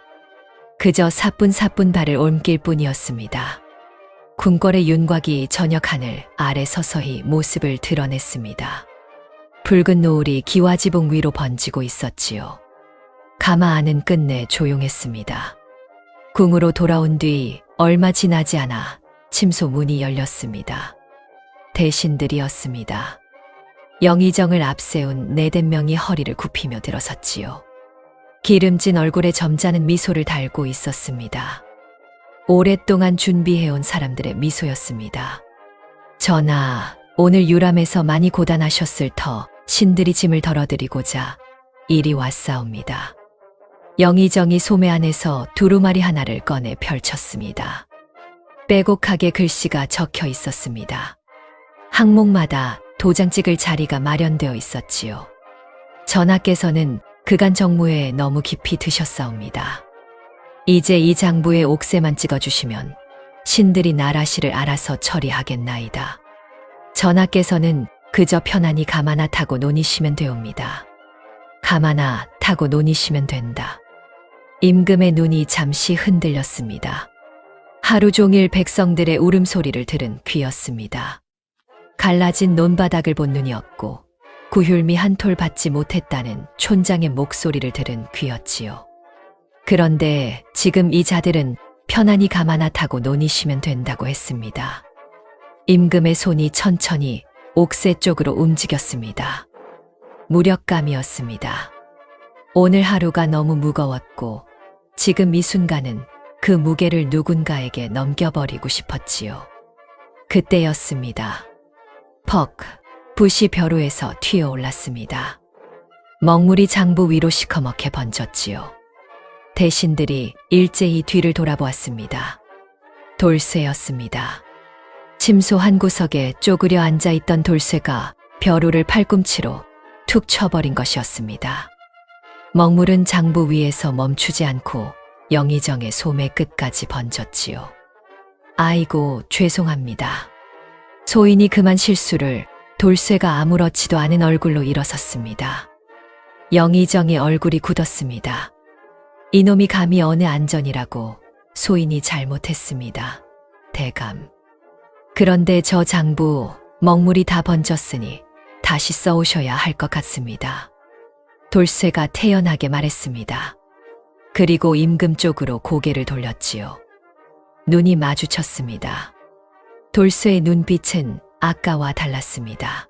그저 사뿐사뿐 발을 옮길 뿐이었습니다. 궁궐의 윤곽이 저녁 하늘 아래 서서히 모습을 드러냈습니다. 붉은 노을이 기와지붕 위로 번지고 있었지요. 가마 안은 끝내 조용했습니다. 궁으로 돌아온 뒤 얼마 지나지 않아 침소 문이 열렸습니다. 대신들이었습니다. 영의정을 앞세운 4-5명이 허리를 굽히며 들어섰지요. 기름진 얼굴에 점잖은 미소를 달고 있었습니다. 오랫동안 준비해온 사람들의 미소였습니다. 전하, 오늘 유람에서 많이 고단하셨을 터 신들이 짐을 덜어드리고자 이리 왔사옵니다. 영의정이 소매 안에서 두루마리 하나를 꺼내 펼쳤습니다. 빼곡하게 글씨가 적혀 있었습니다. 항목마다 도장 찍을 자리가 마련되어 있었지요. 전하께서는 그간 정무에 너무 깊이 드셨사옵니다. 이제 이 장부에 옥새만 찍어주시면 신들이 나라시를 알아서 처리하겠나이다. 전하께서는 그저 편안히 가마나 타고 논이시면 되옵니다. 가마나 타고 논이시면 된다. 임금의 눈이 잠시 흔들렸습니다. 하루 종일 백성들의 울음소리를 들은 귀였습니다. 갈라진 논바닥을 본 눈이었고 구휼미 한 톨 받지 못했다는 촌장의 목소리를 들은 귀였지요. 그런데 지금 이 자들은 편안히 가마나 타고 논이시면 된다고 했습니다. 임금의 손이 천천히 옥새 쪽으로 움직였습니다. 무력감이었습니다. 오늘 하루가 너무 무거웠고 지금 이 순간은 그 무게를 누군가에게 넘겨버리고 싶었지요. 그때였습니다. 퍽! 붓이 벼루에서 튀어올랐습니다. 먹물이 장부 위로 시커멓게 번졌지요. 대신들이 일제히 뒤를 돌아보았습니다. 돌쇠였습니다. 침소 한 구석에 쪼그려 앉아있던 돌쇠가 벼루를 팔꿈치로 툭 쳐버린 것이었습니다. 먹물은 장부 위에서 멈추지 않고 영의정의 소매 끝까지 번졌지요. 아이고, 죄송합니다. 소인이 그만 실수를 돌쇠가 아무렇지도 않은 얼굴로 일어섰습니다. 영의정의 얼굴이 굳었습니다. 이놈이 감히 어느 안전이라고 소인이 잘못했습니다. 대감. 그런데 저 장부 먹물이 다 번졌으니 다시 써오셔야 할 것 같습니다. 돌쇠가 태연하게 말했습니다. 그리고 임금 쪽으로 고개를 돌렸지요. 눈이 마주쳤습니다. 돌쇠의 눈빛은 아까와 달랐습니다.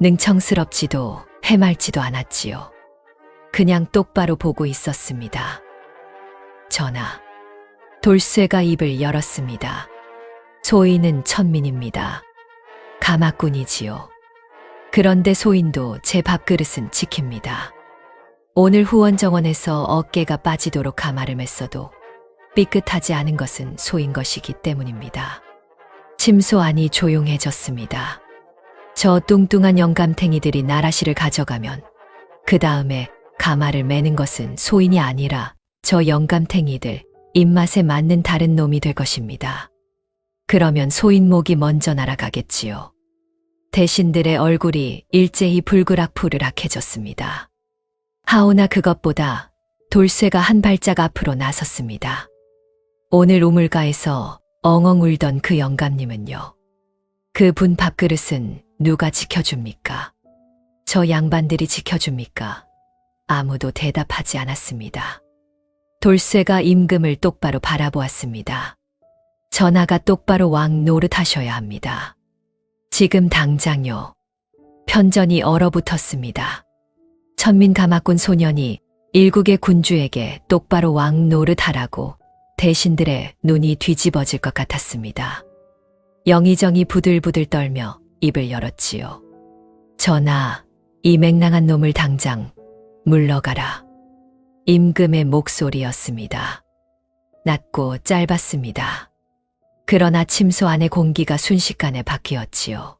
능청스럽지도 해맑지도 않았지요. 그냥 똑바로 보고 있었습니다. 전하. 돌쇠가 입을 열었습니다. 소인은 천민입니다. 가마꾼이지요. 그런데 소인도 제 밥그릇은 지킵니다. 오늘 후원정원에서 어깨가 빠지도록 가마를 맸어도 삐끗하지 않은 것은 소인 것이기 때문입니다. 침소 안이 조용해졌습니다. 저 뚱뚱한 영감탱이들이 나라시를 가져가면 그 다음에 가마를 매는 것은 소인이 아니라 저 영감탱이들 입맛에 맞는 다른 놈이 될 것입니다. 그러면 소인 목이 먼저 날아가겠지요. 대신들의 얼굴이 일제히 불그락푸르락해졌습니다. 하오나 그것보다 돌쇠가 한 발짝 앞으로 나섰습니다. 오늘 우물가에서 엉엉 울던 그 영감님은요. 그분 밥그릇은 누가 지켜줍니까? 저 양반들이 지켜줍니까? 아무도 대답하지 않았습니다. 돌쇠가 임금을 똑바로 바라보았습니다. 전하가 똑바로 왕 노릇하셔야 합니다. 지금 당장요. 편전이 얼어붙었습니다. 천민 가마꾼 소년이 일국의 군주에게 똑바로 왕 노릇하라고 대신들의 눈이 뒤집어질 것 같았습니다. 영의정이 부들부들 떨며 입을 열었지요. 전하, 이 맹랑한 놈을 당장 물러가라. 임금의 목소리였습니다. 낮고 짧았습니다. 그러나 침소 안의 공기가 순식간에 바뀌었지요.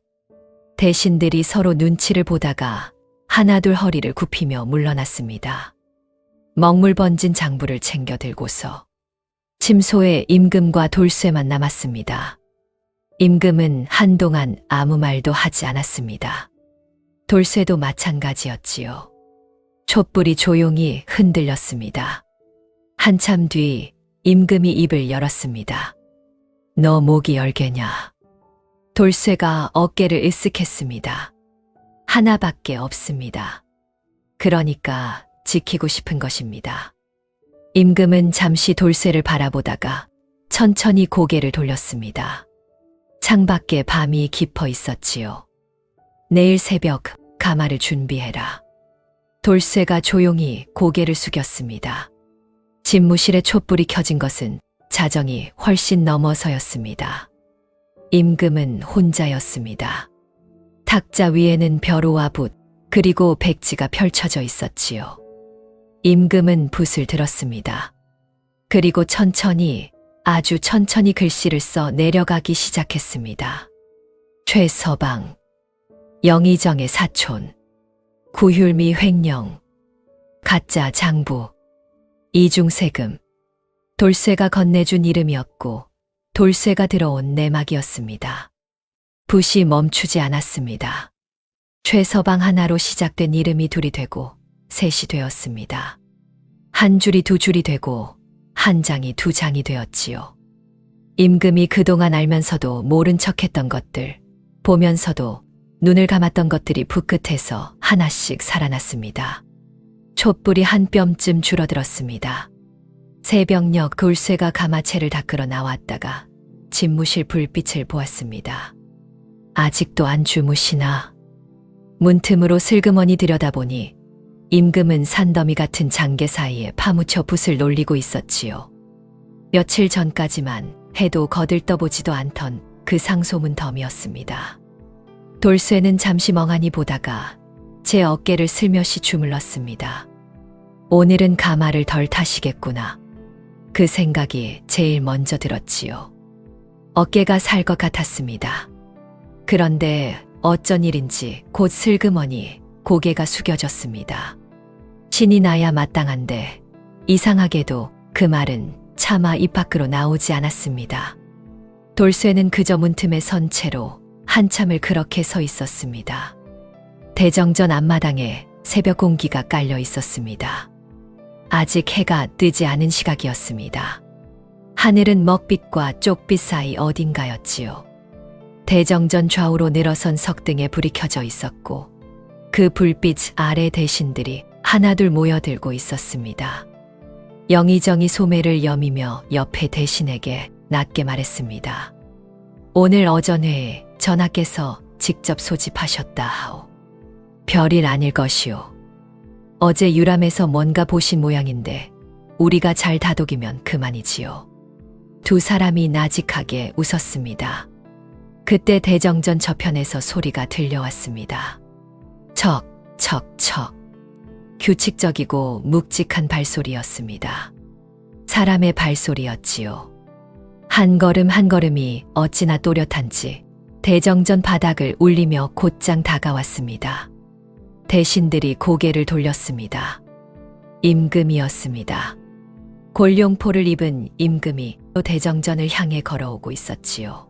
대신들이 서로 눈치를 보다가 하나둘 허리를 굽히며 물러났습니다. 먹물 번진 장부를 챙겨 들고서 침소에 임금과 돌쇠만 남았습니다. 임금은 한동안 아무 말도 하지 않았습니다. 돌쇠도 마찬가지였지요. 촛불이 조용히 흔들렸습니다. 한참 뒤 임금이 입을 열었습니다. 너 목이 열개냐? 돌쇠가 어깨를 으쓱했습니다. 하나밖에 없습니다. 그러니까 지키고 싶은 것입니다. 임금은 잠시 돌쇠를 바라보다가 천천히 고개를 돌렸습니다. 창밖에 밤이 깊어 있었지요. 내일 새벽 가마를 준비해라. 돌쇠가 조용히 고개를 숙였습니다. 집무실에 촛불이 켜진 것은 자정이 훨씬 넘어서였습니다. 임금은 혼자였습니다. 탁자 위에는 벼로와 붓 그리고 백지가 펼쳐져 있었지요. 임금은 붓을 들었습니다. 그리고 천천히 아주 천천히 글씨를 써 내려가기 시작했습니다. 최서방, 영의정의 사촌, 구휼미 횡령, 가짜 장부, 이중세금, 돌쇠가 건네준 이름이었고 돌쇠가 들어온 내막이었습니다. 붓이 멈추지 않았습니다. 최서방 하나로 시작된 이름이 둘이 되고 셋이 되었습니다. 한 줄이 두 줄이 되고 한 장이 두 장이 되었지요. 임금이 그동안 알면서도 모른 척했던 것들, 보면서도 눈을 감았던 것들이 붓끝에서 하나씩 살아났습니다. 촛불이 한 뼘쯤 줄어들었습니다. 새벽녘 돌쇠가 가마채를 닦으러 나왔다가 집무실 불빛을 보았습니다. 아직도 안 주무시나? 문틈으로 슬그머니 들여다보니 임금은 산더미 같은 장계 사이에 파묻혀 붓을 놀리고 있었지요. 며칠 전까지만 해도 거들떠보지도 않던 그 상소문 덤이었습니다. 돌쇠는 잠시 멍하니 보다가 제 어깨를 슬며시 주물렀습니다. 오늘은 가마를 덜 타시겠구나. 그 생각이 제일 먼저 들었지요. 어깨가 살 것 같았습니다. 그런데 어쩐 일인지 곧 슬그머니 고개가 숙여졌습니다. 신이 나야 마땅한데 이상하게도 그 말은 차마 입 밖으로 나오지 않았습니다. 돌쇠는 그저 문틈에 선 채로 한참을 그렇게 서 있었습니다. 대정전 앞마당에 새벽 공기가 깔려 있었습니다. 아직 해가 뜨지 않은 시각이었습니다. 하늘은 먹빛과 쪽빛 사이 어딘가였지요. 대정전 좌우로 늘어선 석등에 불이 켜져 있었고 그 불빛 아래 대신들이 하나둘 모여들고 있었습니다. 영의정이 소매를 여미며 옆에 대신에게 낮게 말했습니다. 오늘 어전회에 전하께서 직접 소집하셨다 하오. 별일 아닐 것이오. 어제 유람에서 뭔가 보신 모양인데 우리가 잘 다독이면 그만이지요. 두 사람이 나직하게 웃었습니다. 그때 대정전 저편에서 소리가 들려왔습니다. 척, 척, 척. 규칙적이고 묵직한 발소리였습니다. 사람의 발소리였지요. 한 걸음 한 걸음이 어찌나 또렷한지 대정전 바닥을 울리며 곧장 다가왔습니다. 대신들이 고개를 돌렸습니다. 임금이었습니다. 골룡포를 입은 임금이 또 대정전을 향해 걸어오고 있었지요.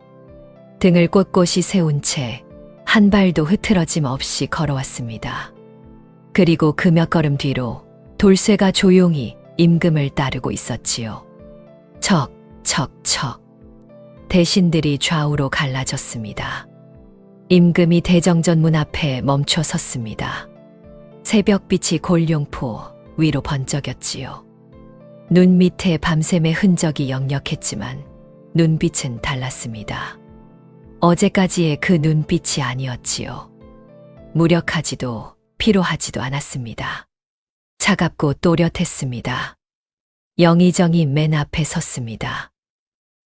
등을 꼿꼿이 세운 채 한 발도 흐트러짐 없이 걸어왔습니다. 그리고 그 몇 걸음 뒤로 돌쇠가 조용히 임금을 따르고 있었지요. 척, 척, 척. 대신들이 좌우로 갈라졌습니다. 임금이 대정전 문 앞에 멈춰 섰습니다. 새벽빛이 골룡포 위로 번쩍였지요. 눈 밑에 밤샘의 흔적이 역력했지만 눈빛은 달랐습니다. 어제까지의 그 눈빛이 아니었지요. 무력하지도 피로하지도 않았습니다. 차갑고 또렷했습니다. 영의정이 맨 앞에 섰습니다.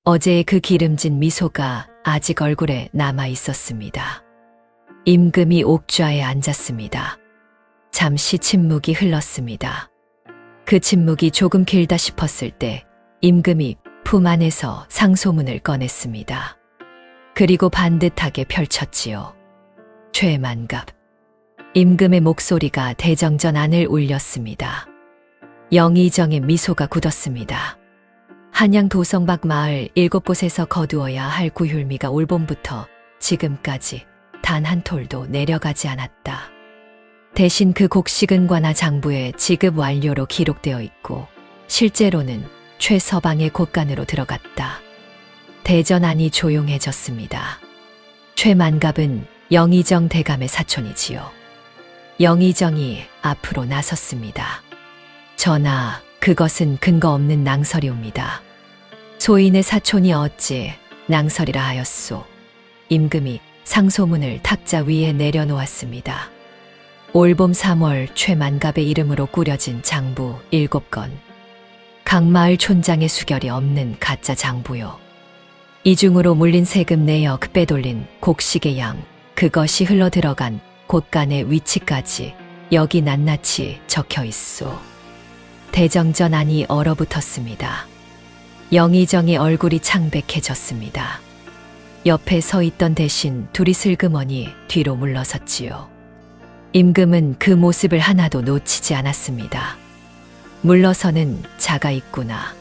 어제의 그 기름진 미소가 아직 얼굴에 남아 있었습니다. 임금이 옥좌에 앉았습니다. 잠시 침묵이 흘렀습니다. 그 침묵이 조금 길다 싶었을 때 임금이 품 안에서 상소문을 꺼냈습니다. 그리고 반듯하게 펼쳤지요. 최만갑. 임금의 목소리가 대정전 안을 울렸습니다. 영의정의 미소가 굳었습니다. 한양 도성박 마을 7곳에서 거두어야 할 구휼미가 올봄부터 지금까지 단 한 톨도 내려가지 않았다. 대신 그 곡식은 관아 장부에 지급 완료로 기록되어 있고 실제로는 최서방의 곳간으로 들어갔다. 대전안이 조용해졌습니다. 최만갑은 영의정 대감의 사촌이지요. 영의정이 앞으로 나섰습니다. 전하, 그것은 근거 없는 낭설이옵니다. 소인의 사촌이 어찌 낭설이라 하였소. 임금이 상소문을 탁자 위에 내려놓았습니다. 올봄 3월 최만갑의 이름으로 꾸려진 장부 7건. 각 마을 촌장의 수결이 없는 가짜 장부요. 이 중으로 물린 세금 내역 빼돌린 곡식의 양, 그것이 흘러들어간 곳간의 위치까지 여기 낱낱이 적혀 있소. 대정전 안이 얼어붙었습니다. 영의정의 얼굴이 창백해졌습니다. 옆에 서 있던 대신 둘이 슬그머니 뒤로 물러섰지요. 임금은 그 모습을 하나도 놓치지 않았습니다. 물러서는 자가 있구나.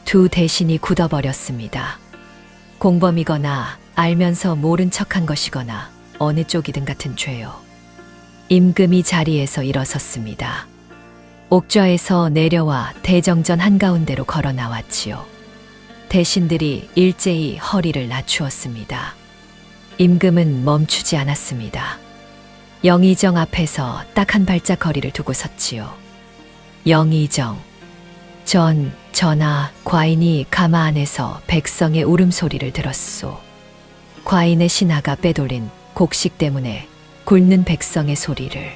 두 대신이 굳어버렸습니다. 공범이거나 알면서 모른 척한 것이거나 어느 쪽이든 같은 죄요. 임금이 자리에서 일어섰습니다. 옥좌에서 내려와 대정전 한가운데로 걸어 나왔지요. 대신들이 일제히 허리를 낮추었습니다. 임금은 멈추지 않았습니다. 영의정 앞에서 딱 한 발짝 거리를 두고 섰지요. 영의정. 전하, 과인이 가마 안에서 백성의 울음소리를 들었소. 과인의 신하가 빼돌린 곡식 때문에 굶는 백성의 소리를.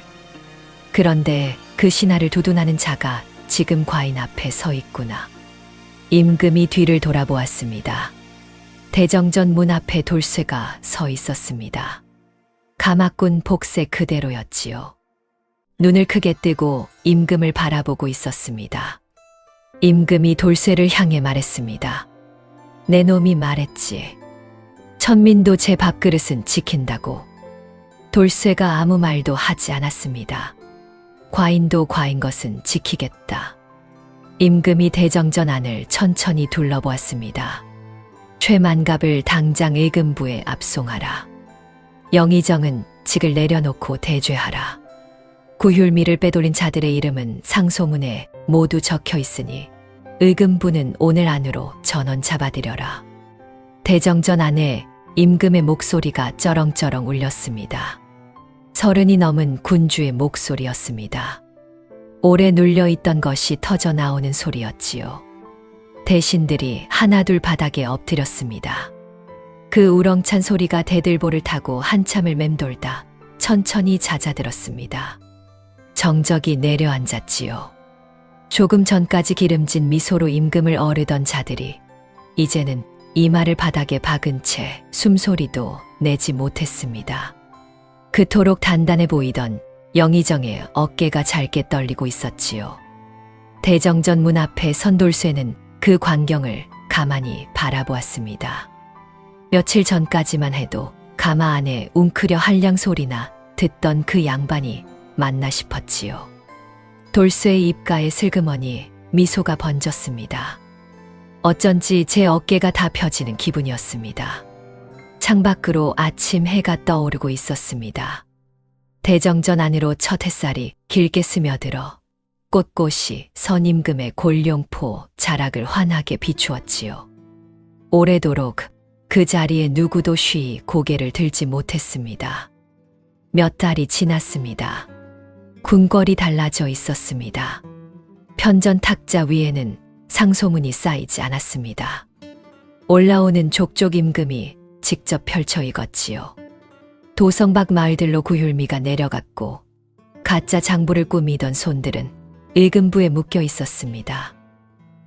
그런데 그 신하를 두둔하는 자가 지금 과인 앞에 서 있구나. 임금이 뒤를 돌아보았습니다. 대정전 문 앞에 돌쇠가 서 있었습니다. 가마꾼 복색 그대로였지요. 눈을 크게 뜨고 임금을 바라보고 있었습니다. 임금이 돌쇠를 향해 말했습니다. 내 놈이 말했지. 천민도 제 밥그릇은 지킨다고. 돌쇠가 아무 말도 하지 않았습니다. 과인도 과인 것은 지키겠다. 임금이 대정전 안을 천천히 둘러보았습니다. 최만갑을 당장 의금부에 압송하라. 영의정은 직을 내려놓고 대죄하라. 구휼미를 빼돌린 자들의 이름은 상소문에 모두 적혀 있으니 의금부는 오늘 안으로 전원 잡아들여라. 대정전 안에 임금의 목소리가 쩌렁쩌렁 울렸습니다. 30이 넘은 군주의 목소리였습니다. 오래 눌려있던 것이 터져 나오는 소리였지요. 대신들이 하나둘 바닥에 엎드렸습니다. 그 우렁찬 소리가 대들보를 타고 한참을 맴돌다 천천히 잦아들었습니다. 정적이 내려앉았지요. 조금 전까지 기름진 미소로 임금을 어르던 자들이 이제는 이마를 바닥에 박은 채 숨소리도 내지 못했습니다. 그토록 단단해 보이던 영의정의 어깨가 짧게 떨리고 있었지요. 대정전 문 앞에 선 돌쇠는 그 광경을 가만히 바라보았습니다. 며칠 전까지만 해도 가마 안에 웅크려 한량 소리나 듣던 그 양반이 맞나 싶었지요. 돌쇠의 입가에 슬그머니 미소가 번졌습니다. 어쩐지 제 어깨가 다 펴지는 기분이었습니다. 창밖으로 아침 해가 떠오르고 있었습니다. 대정전 안으로 첫 햇살이 길게 스며들어 꼿꼿이 선 임금의 골룡포 자락을 환하게 비추었지요. 오래도록 그 자리에 누구도 쉬이 고개를 들지 못했습니다. 몇 달이 지났습니다. 궁궐이 달라져 있었습니다. 편전 탁자 위에는 상소문이 쌓이지 않았습니다. 올라오는 족족 임금이 직접 펼쳐 읽었지요. 도성 밖 마을들로 구휼미가 내려갔고 가짜 장부를 꾸미던 손들은 일금부에 묶여 있었습니다.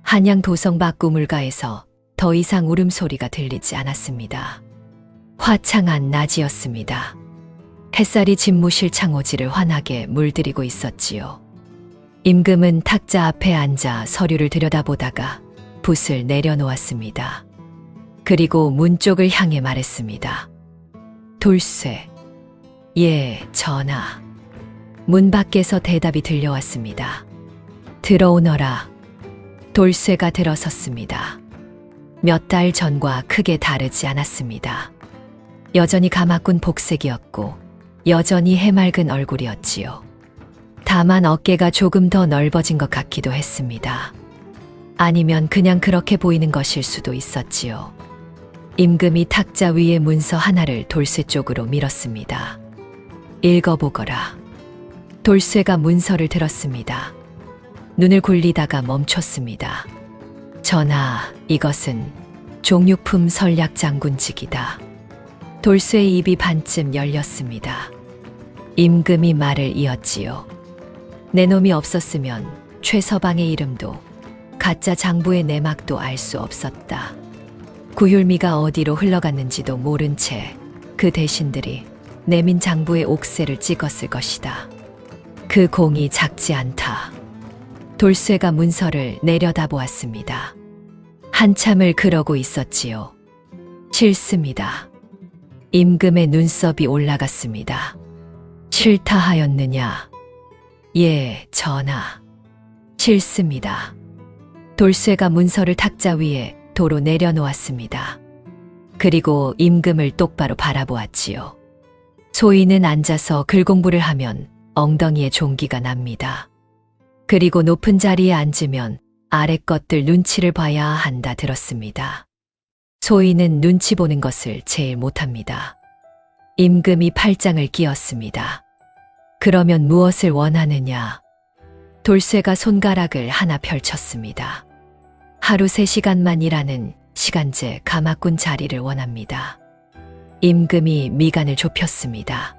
한양 도성 밖 우물가에서 더 이상 울음소리가 들리지 않았습니다. 화창한 낮이었습니다. 햇살이 집무실 창호지를 환하게 물들이고 있었지요. 임금은 탁자 앞에 앉아 서류를 들여다보다가 붓을 내려놓았습니다. 그리고 문 쪽을 향해 말했습니다. 돌쇠. 예, 전하. 문 밖에서 대답이 들려왔습니다. 들어오너라. 돌쇠가 들어섰습니다. 몇 달 전과 크게 다르지 않았습니다. 여전히 가마꾼 복색이었고 여전히 해맑은 얼굴이었지요. 다만 어깨가 조금 더 넓어진 것 같기도 했습니다. 아니면 그냥 그렇게 보이는 것일 수도 있었지요. 임금이 탁자 위에 문서 하나를 돌쇠 쪽으로 밀었습니다. 읽어보거라. 돌쇠가 문서를 들었습니다. 눈을 굴리다가 멈췄습니다. 전하, 이것은 종육품 선략 장군직이다. 돌쇠의 입이 반쯤 열렸습니다. 임금이 말을 이었지요. 내 놈이 없었으면 최서방의 이름도 가짜 장부의 내막도 알 수 없었다. 구휼미가 어디로 흘러갔는지도 모른 채 그 대신들이 내민 장부의 옥새를 찍었을 것이다. 그 공이 작지 않다. 돌쇠가 문서를 내려다보았습니다. 한참을 그러고 있었지요. 싫습니다. 임금의 눈썹이 올라갔습니다. 싫다 하였느냐? 예, 전하. 싫습니다. 돌쇠가 문서를 탁자 위에 도로 내려놓았습니다. 그리고 임금을 똑바로 바라보았지요. 소인은 앉아서 글 공부를 하면 엉덩이에 종기가 납니다. 그리고 높은 자리에 앉으면 아래 것들 눈치를 봐야 한다 들었습니다. 소인은 눈치 보는 것을 제일 못합니다. 임금이 팔짱을 끼었습니다. 그러면 무엇을 원하느냐? 돌쇠가 손가락을 하나 펼쳤습니다. 하루 3시간만 일하는 시간제 가마꾼 자리를 원합니다. 임금이 미간을 좁혔습니다.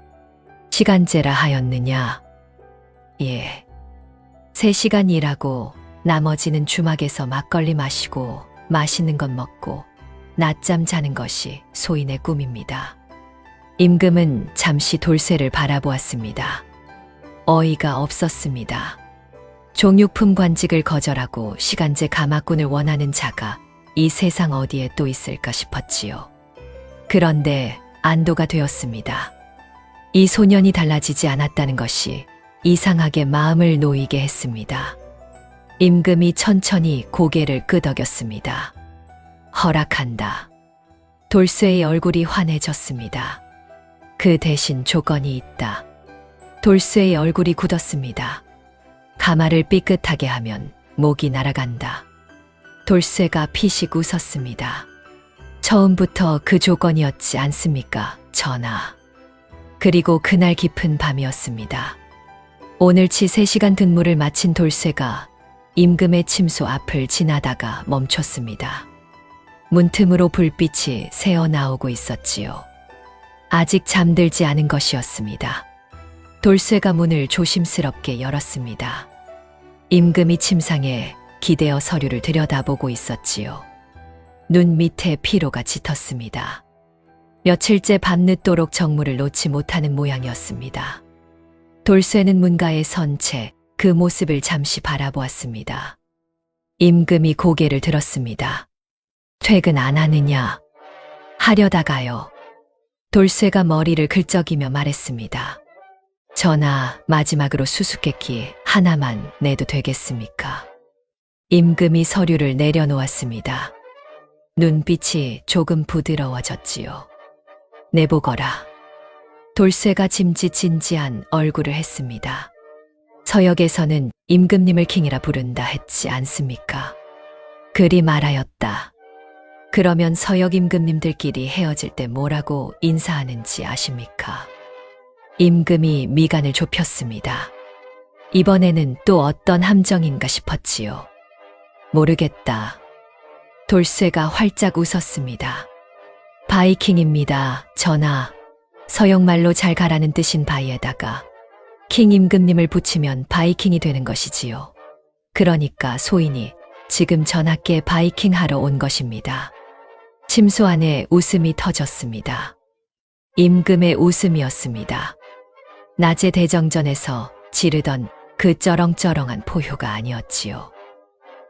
시간제라 하였느냐? 예. 3시간 일하고 나머지는 주막에서 막걸리 마시고 맛있는 것 먹고 낮잠 자는 것이 소인의 꿈입니다. 임금은 잠시 돌쇠를 바라보았습니다. 어이가 없었습니다. 종육품 관직을 거절하고 시간제 가마꾼을 원하는 자가 이 세상 어디에 또 있을까 싶었지요. 그런데 안도가 되었습니다. 이 소년이 달라지지 않았다는 것이 이상하게 마음을 놓이게 했습니다. 임금이 천천히 고개를 끄덕였습니다. 허락한다. 돌쇠의 얼굴이 환해졌습니다. 그 대신 조건이 있다. 돌쇠의 얼굴이 굳었습니다. 가마를 삐끗하게 하면 목이 날아간다. 돌쇠가 피식 웃었습니다. 처음부터 그 조건이었지 않습니까, 전하. 그리고 그날 깊은 밤이었습니다. 오늘치 3시간 근무를 마친 돌쇠가 임금의 침소 앞을 지나다가 멈췄습니다. 문틈으로 불빛이 새어나오고 있었지요. 아직 잠들지 않은 것이었습니다. 돌쇠가 문을 조심스럽게 열었습니다. 임금이 침상에 기대어 서류를 들여다보고 있었지요. 눈 밑에 피로가 짙었습니다. 며칠째 밤늦도록 정무를 놓지 못하는 모양이었습니다. 돌쇠는 문가에 선 채 그 모습을 잠시 바라보았습니다. 임금이 고개를 들었습니다. 퇴근 안 하느냐? 하려다가요. 돌쇠가 머리를 긁적이며 말했습니다. 전하, 마지막으로 수수께끼 하나만 내도 되겠습니까? 임금이 서류를 내려놓았습니다. 눈빛이 조금 부드러워졌지요. 내보거라. 돌쇠가 짐짓진지한 얼굴을 했습니다. 서역에서는 임금님을 킹이라 부른다 했지 않습니까? 그리 말하였다. 그러면 서역 임금님들끼리 헤어질 때 뭐라고 인사하는지 아십니까? 임금이 미간을 좁혔습니다. 이번에는 또 어떤 함정인가 싶었지요. 모르겠다. 돌쇠가 활짝 웃었습니다. 바이킹입니다, 전하. 서역말로 잘 가라는 뜻인 바이에다가 킹 임금님을 붙이면 바이킹이 되는 것이지요. 그러니까 소인이 지금 전하께 바이킹 하러 온 것입니다. 침소 안에 웃음이 터졌습니다. 임금의 웃음이었습니다. 낮에 대정전에서 지르던 그 쩌렁쩌렁한 포효가 아니었지요.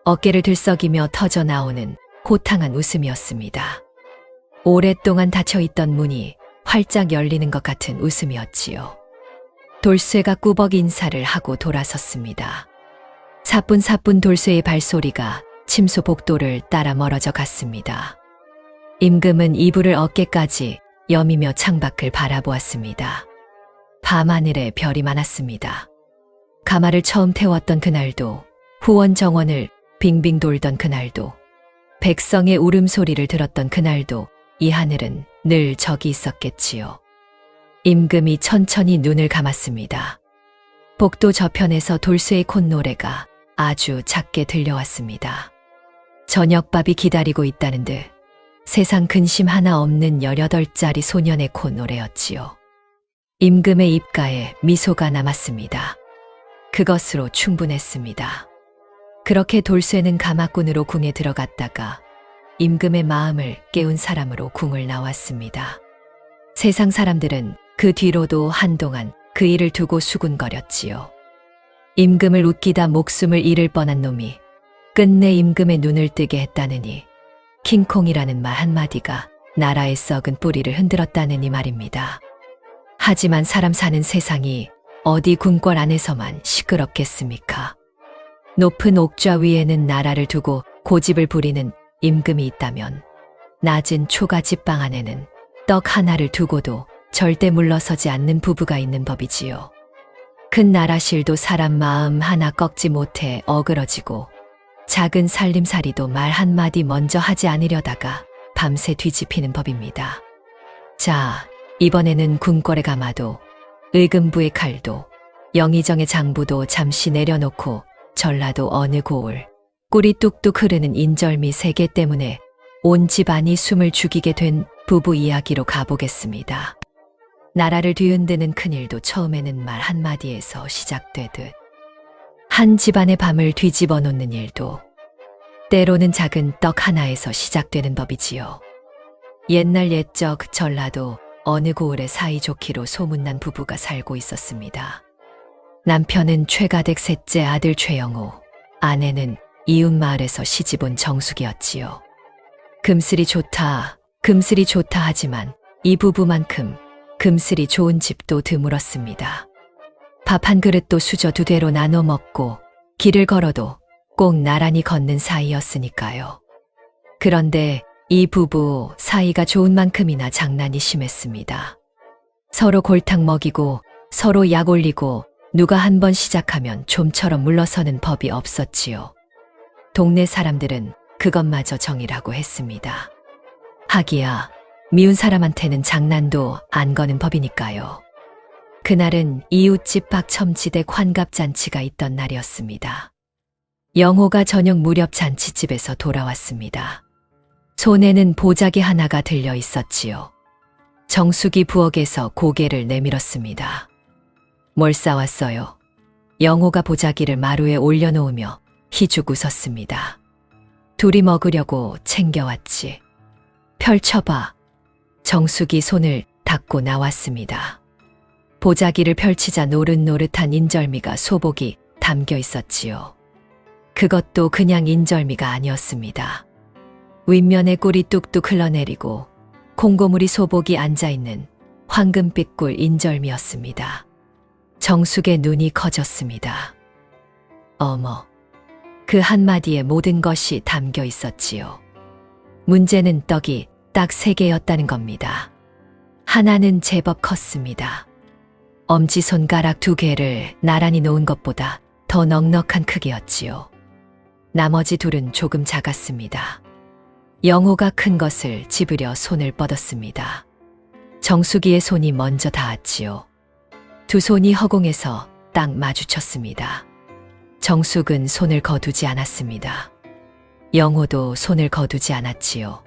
어깨를 들썩이며 터져 나오는 호탕한 웃음이었습니다. 오랫동안 닫혀있던 문이 활짝 열리는 것 같은 웃음이었지요. 돌쇠가 꾸벅 인사를 하고 돌아섰습니다. 사뿐사뿐 돌쇠의 발소리가 침소 복도를 따라 멀어져 갔습니다. 임금은 이불을 어깨까지 여미며 창밖을 바라보았습니다. 밤하늘에 별이 많았습니다. 가마를 처음 태웠던 그날도, 후원 정원을 빙빙 돌던 그날도, 백성의 울음소리를 들었던 그날도 이 하늘은 늘 저기 있었겠지요. 임금이 천천히 눈을 감았습니다. 복도 저편에서 돌쇠의 콧노래가 아주 작게 들려왔습니다. 저녁밥이 기다리고 있다는 듯 세상 근심 하나 없는 18살짜리 소년의 콧노래였지요. 임금의 입가에 미소가 남았습니다. 그것으로 충분했습니다. 그렇게 돌쇠는 가마꾼으로 궁에 들어갔다가 임금의 마음을 깨운 사람으로 궁을 나왔습니다. 세상 사람들은 그 뒤로도 한동안 그 일을 두고 수군거렸지요. 임금을 웃기다 목숨을 잃을 뻔한 놈이 끝내 임금의 눈을 뜨게 했다느니 킹콩이라는 말 한마디가 나라의 썩은 뿌리를 흔들었다느니 말입니다. 하지만 사람 사는 세상이 어디 궁궐 안에서만 시끄럽겠습니까? 높은 옥좌 위에는 나라를 두고 고집을 부리는 임금이 있다면 낮은 초가집방 안에는 떡 하나를 두고도 절대 물러서지 않는 부부가 있는 법이지요. 큰 나라실도 사람 마음 하나 꺾지 못해 어그러지고 작은 살림살이도 말 한마디 먼저 하지 않으려다가 밤새 뒤집히는 법입니다. 자, 이번에는 궁궐의 가마도 의금부의 칼도 영의정의 장부도 잠시 내려놓고 전라도 어느 고을 꿀이 뚝뚝 흐르는 인절미 3개 때문에 온 집안이 숨을 죽이게 된 부부 이야기로 가보겠습니다. 나라를 뒤흔드는 큰일도 처음에는 말 한마디에서 시작되듯 한 집안의 밤을 뒤집어 놓는 일도 때로는 작은 떡 하나에서 시작되는 법이지요. 옛날 옛적 전라도 어느 고을에 사이좋기로 소문난 부부가 살고 있었습니다. 남편은 최가댁 셋째 아들 최영호, 아내는 이웃마을에서 시집온 정숙이었지요. 금슬이 좋다 하지만 이 부부만큼 금슬이 좋은 집도 드물었습니다. 밥 한 그릇도 수저 2대로 나눠 먹고 길을 걸어도 꼭 나란히 걷는 사이였으니까요. 그런데 이 부부 사이가 좋은 만큼이나 장난이 심했습니다. 서로 골탕 먹이고 서로 약 올리고 누가 한 번 시작하면 좀처럼 물러서는 법이 없었지요. 동네 사람들은 그것마저 정이라고 했습니다. 하기야 미운 사람한테는 장난도 안 거는 법이니까요. 그날은 이웃집 박첨지대 환갑잔치가 있던 날이었습니다. 영호가 저녁 무렵 잔치집에서 돌아왔습니다. 손에는 보자기 하나가 들려 있었지요. 정숙이 부엌에서 고개를 내밀었습니다. 뭘 싸왔어요? 영호가 보자기를 마루에 올려놓으며 희죽 웃었습니다. 둘이 먹으려고 챙겨왔지. 펼쳐봐. 정숙이 손을 닫고 나왔습니다. 보자기를 펼치자 노릇노릇한 인절미가 소복이 담겨 있었지요. 그것도 그냥 인절미가 아니었습니다. 윗면에 꿀이 뚝뚝 흘러내리고 콩고물이 소복이 앉아있는 황금빛 꿀 인절미였습니다. 정숙의 눈이 커졌습니다. 어머, 그 한마디에 모든 것이 담겨 있었지요. 문제는 떡이 딱 3개였다는 겁니다. 하나는 제법 컸습니다. 엄지손가락 2개를 나란히 놓은 것보다 더 넉넉한 크기였지요. 나머지 둘은 조금 작았습니다. 영호가 큰 것을 집으려 손을 뻗었습니다. 정숙이의 손이 먼저 닿았지요. 두 손이 허공에서 딱 마주쳤습니다. 정숙은 손을 거두지 않았습니다. 영호도 손을 거두지 않았지요.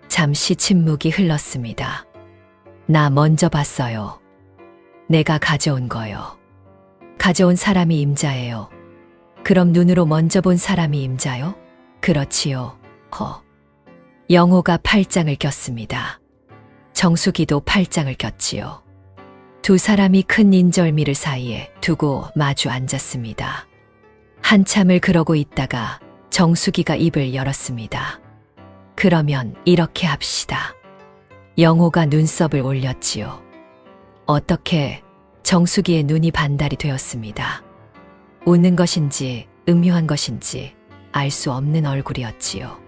잠시 침묵이 흘렀습니다. 나 먼저 봤어요. 내가 가져온 거요. 가져온 사람이 임자예요. 그럼 눈으로 먼저 본 사람이 임자요? 그렇지요. 영호가 팔짱을 꼈습니다. 정숙이도 팔짱을 꼈지요. 두 사람이 큰 인절미를 사이에 두고 마주 앉았습니다. 한참을 그러고 있다가 정숙이가 입을 열었습니다. 그러면 이렇게 합시다. 영호가 눈썹을 올렸지요. 어떻게? 정숙이의 눈이 반달이 되었습니다. 웃는 것인지 음흉한 것인지 알 수 없는 얼굴이었지요.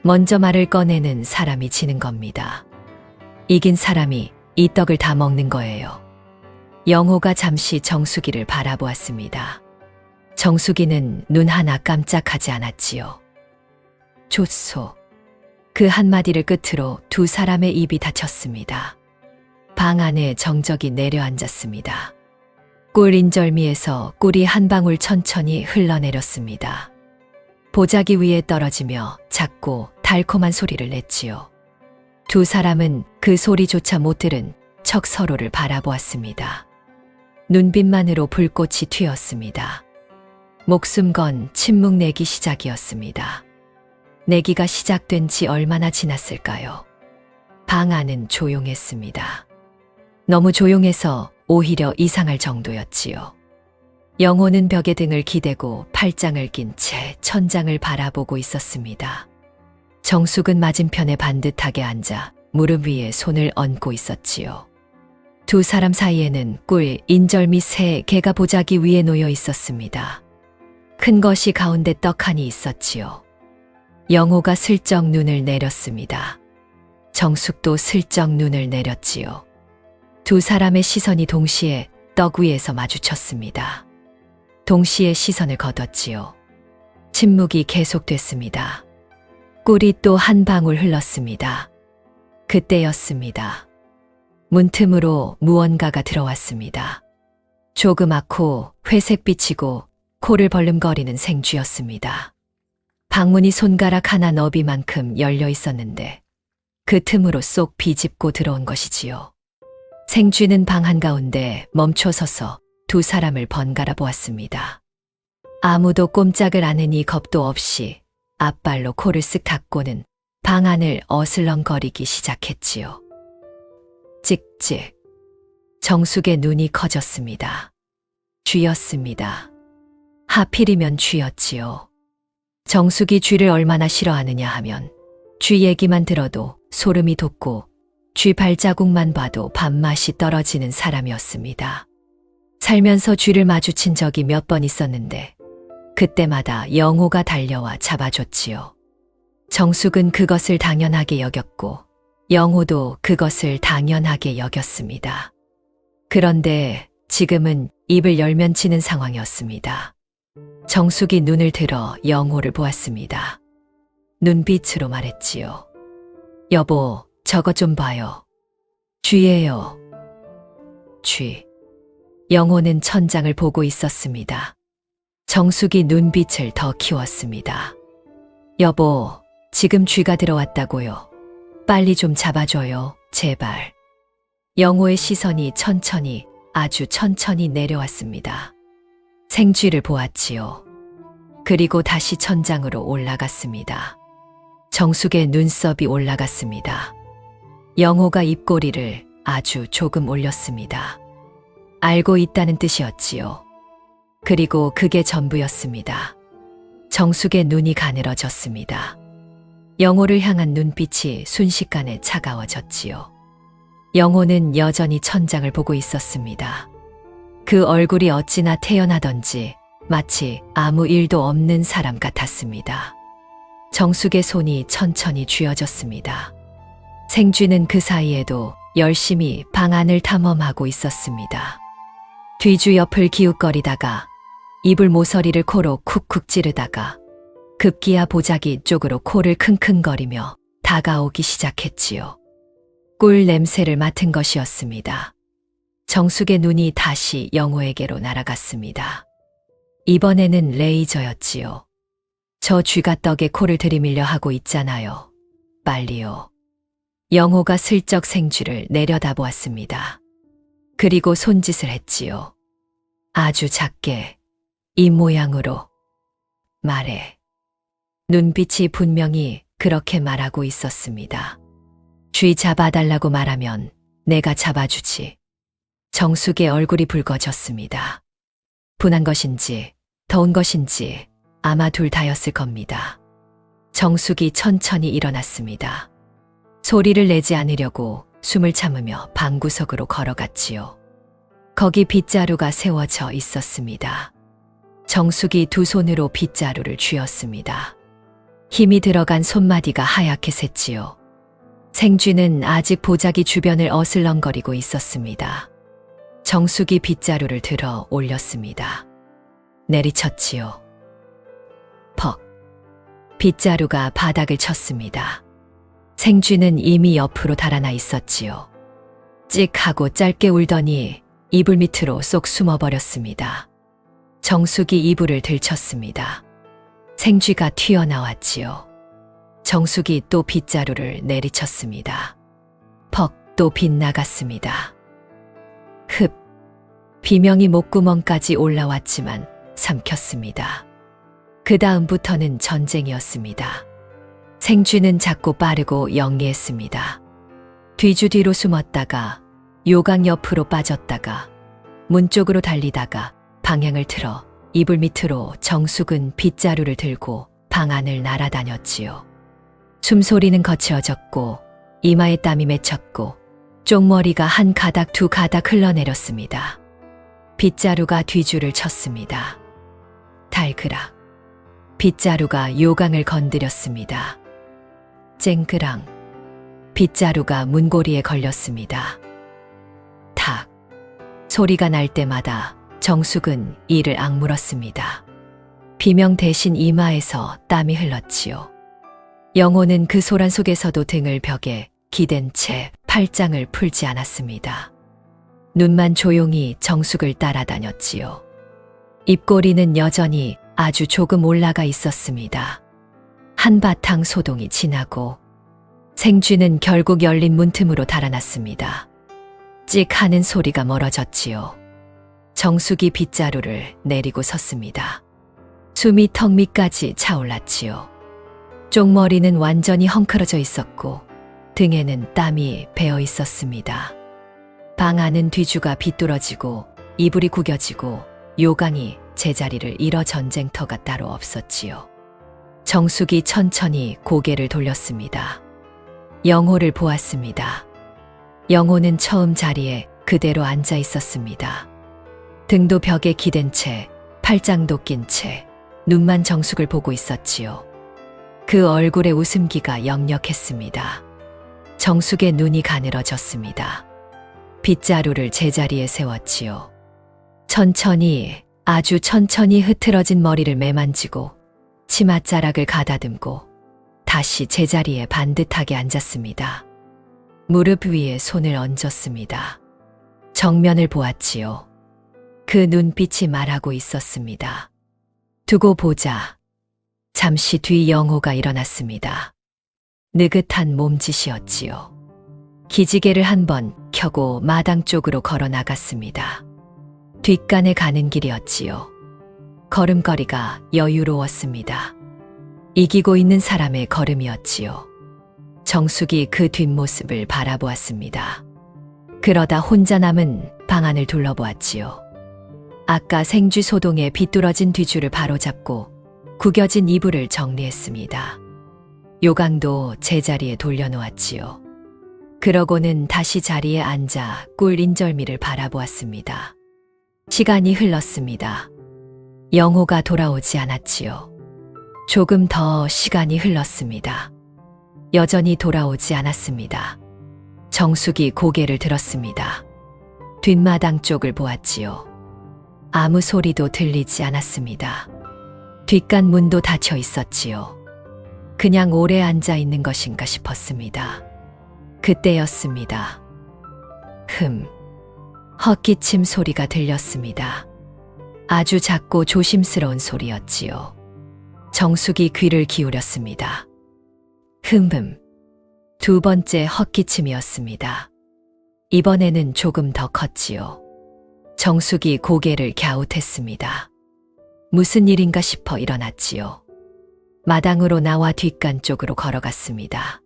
먼저 말을 꺼내는 사람이 지는 겁니다. 이긴 사람이 이 떡을 다 먹는 거예요. 영호가 잠시 정숙이를 바라보았습니다. 정숙이는 눈 하나 깜짝하지 않았지요. 좋소. 그 한마디를 끝으로 두 사람의 입이 닫혔습니다. 방 안에 정적이 내려앉았습니다. 꿀 인절미에서 꿀이 한 방울 천천히 흘러내렸습니다. 보자기 위에 떨어지며 작고 달콤한 소리를 냈지요. 두 사람은 그 소리조차 못 들은 척 서로를 바라보았습니다. 눈빛만으로 불꽃이 튀었습니다. 목숨 건 침묵 내기 시작이었습니다. 내기가 시작된 지 얼마나 지났을까요? 방 안은 조용했습니다. 너무 조용해서 오히려 이상할 정도였지요. 영호는 벽에 등을 기대고 팔짱을 낀 채 천장을 바라보고 있었습니다. 정숙은 맞은편에 반듯하게 앉아 무릎 위에 손을 얹고 있었지요. 두 사람 사이에는 꿀, 인절미 3개가 보자기 위에 놓여 있었습니다. 큰 것이 가운데 떡하니 있었지요. 영호가 슬쩍 눈을 내렸습니다. 정숙도 슬쩍 눈을 내렸지요. 두 사람의 시선이 동시에 떡 위에서 마주쳤습니다. 동시에 시선을 거뒀지요. 침묵이 계속됐습니다. 꿀이 또 한 방울 흘렀습니다. 그때였습니다. 문틈으로 무언가가 들어왔습니다. 조그맣고 회색빛이고 코를 벌름거리는 생쥐였습니다. 방문이 손가락 하나 너비만큼 열려 있었는데 그 틈으로 쏙 비집고 들어온 것이지요. 생쥐는 방 한가운데 멈춰 서서 두 사람을 번갈아 보았습니다. 아무도 꼼짝을 안 하니 겁도 없이 앞발로 코를 쓱 닫고는 방 안을 어슬렁거리기 시작했지요. 찍찍. 정숙의 눈이 커졌습니다. 쥐였습니다. 하필이면 쥐였지요. 정숙이 쥐를 얼마나 싫어하느냐 하면 쥐 얘기만 들어도 소름이 돋고 쥐 발자국만 봐도 밥맛이 떨어지는 사람이었습니다. 살면서 쥐를 마주친 적이 몇 번 있었는데 그때마다 영호가 달려와 잡아줬지요. 정숙은 그것을 당연하게 여겼고 영호도 그것을 당연하게 여겼습니다. 그런데 지금은 입을 열면 치는 상황이었습니다. 정숙이 눈을 들어 영호를 보았습니다. 눈빛으로 말했지요. 여보, 저거 좀 봐요. 쥐예요. 쥐. 영호는 천장을 보고 있었습니다. 정숙이 눈빛을 더 키웠습니다. 여보, 지금 쥐가 들어왔다고요. 빨리 좀 잡아줘요, 제발. 영호의 시선이 천천히, 아주 천천히 내려왔습니다. 생쥐를 보았지요. 그리고 다시 천장으로 올라갔습니다. 정숙의 눈썹이 올라갔습니다. 영호가 입꼬리를 아주 조금 올렸습니다. 알고 있다는 뜻이었지요. 그리고 그게 전부였습니다. 정숙의 눈이 가늘어졌습니다. 영호를 향한 눈빛이 순식간에 차가워졌지요. 영호는 여전히 천장을 보고 있었습니다. 그 얼굴이 어찌나 태연하던지 마치 아무 일도 없는 사람 같았습니다. 정숙의 손이 천천히 쥐어졌습니다. 생쥐는 그 사이에도 열심히 방 안을 탐험하고 있었습니다. 뒤주 옆을 기웃거리다가 이불 모서리를 코로 쿡쿡 찌르다가 급기야 보자기 쪽으로 코를 킁킁거리며 다가오기 시작했지요. 꿀 냄새를 맡은 것이었습니다. 정숙의 눈이 다시 영호에게로 날아갔습니다. 이번에는 레이저였지요. 저 쥐가 떡에 코를 들이밀려 하고 있잖아요. 빨리요. 영호가 슬쩍 생쥐를 내려다보았습니다. 그리고 손짓을 했지요. 아주 작게 이 모양으로 말해. 눈빛이 분명히 그렇게 말하고 있었습니다. 쥐 잡아달라고 말하면 내가 잡아주지. 정숙의 얼굴이 붉어졌습니다. 분한 것인지 더운 것인지 아마 둘 다였을 겁니다. 정숙이 천천히 일어났습니다. 소리를 내지 않으려고 숨을 참으며 방구석으로 걸어갔지요. 거기 빗자루가 세워져 있었습니다. 정숙이 두 손으로 빗자루를 쥐었습니다. 힘이 들어간 손마디가 하얗게 샜지요. 생쥐는 아직 보자기 주변을 어슬렁거리고 있었습니다. 정숙이 빗자루를 들어 올렸습니다. 내리쳤지요. 퍽. 빗자루가 바닥을 쳤습니다. 생쥐는 이미 옆으로 달아나 있었지요. 찍 하고 짧게 울더니 이불 밑으로 쏙 숨어버렸습니다. 정숙이 이불을 들쳤습니다. 생쥐가 튀어나왔지요. 정숙이 또 빗자루를 내리쳤습니다. 퍽 또 빗나갔습니다. 흡. 비명이 목구멍까지 올라왔지만 삼켰습니다. 그 다음부터는 전쟁이었습니다. 생쥐는 작고 빠르고 영리했습니다. 뒤주 뒤로 숨었다가 요강 옆으로 빠졌다가 문 쪽으로 달리다가 방향을 틀어 이불 밑으로 정숙은 빗자루를 들고 방 안을 날아다녔지요. 숨소리는 거칠어졌고 이마에 땀이 맺혔고 쪽머리가 한 가닥 두 가닥 흘러내렸습니다. 빗자루가 뒤줄을 쳤습니다. 달그락. 빗자루가 요강을 건드렸습니다. 쨍그랑. 빗자루가 문고리에 걸렸습니다. 탁. 소리가 날 때마다 정숙은 이를 악물었습니다. 비명 대신 이마에서 땀이 흘렀지요. 영호는 그 소란 속에서도 등을 벽에 기댄 채 팔짱을 풀지 않았습니다. 눈만 조용히 정숙을 따라다녔지요. 입꼬리는 여전히 아주 조금 올라가 있었습니다. 한바탕 소동이 지나고 생쥐는 결국 열린 문틈으로 달아났습니다. 찍 하는 소리가 멀어졌지요. 정숙이 빗자루를 내리고 섰습니다. 숨이 턱 밑까지 차올랐지요. 쪽머리는 완전히 헝클어져 있었고 등에는 땀이 배어 있었습니다. 방 안은 뒤주가 비뚤어지고 이불이 구겨지고 요강이 제자리를 잃어 전쟁터가 따로 없었지요. 정숙이 천천히 고개를 돌렸습니다. 영호를 보았습니다. 영호는 처음 자리에 그대로 앉아 있었습니다. 등도 벽에 기댄 채 팔짱도 낀 채 눈만 정숙을 보고 있었지요. 그 얼굴에 웃음기가 역력했습니다. 정숙의 눈이 가늘어졌습니다. 빗자루를 제자리에 세웠지요. 천천히, 아주 천천히 흐트러진 머리를 매만지고 치맛자락을 가다듬고 다시 제자리에 반듯하게 앉았습니다. 무릎 위에 손을 얹었습니다. 정면을 보았지요. 그 눈빛이 말하고 있었습니다. 두고 보자. 잠시 뒤 영호가 일어났습니다. 느긋한 몸짓이었지요. 기지개를 한번 켜고 마당 쪽으로 걸어 나갔습니다. 뒷간에 가는 길이었지요. 걸음걸이가 여유로웠습니다. 이기고 있는 사람의 걸음이었지요. 정숙이 그 뒷모습을 바라보았습니다. 그러다 혼자 남은 방 안을 둘러보았지요. 아까 생쥐 소동에 비뚤어진 뒤줄을 바로잡고 구겨진 이불을 정리했습니다. 요강도 제자리에 돌려놓았지요. 그러고는 다시 자리에 앉아 꿀 인절미를 바라보았습니다. 시간이 흘렀습니다. 영호가 돌아오지 않았지요. 조금 더 시간이 흘렀습니다. 여전히 돌아오지 않았습니다. 정숙이 고개를 들었습니다. 뒷마당 쪽을 보았지요. 아무 소리도 들리지 않았습니다. 뒷간 문도 닫혀 있었지요. 그냥 오래 앉아 있는 것인가 싶었습니다. 그때였습니다. 헛기침 소리가 들렸습니다. 아주 작고 조심스러운 소리였지요. 정숙이 귀를 기울였습니다. 두 번째 헛기침이었습니다. 이번에는 조금 더 컸지요. 정숙이 고개를 갸웃했습니다. 무슨 일인가 싶어 일어났지요. 마당으로 나와 뒷간 쪽으로 걸어갔습니다.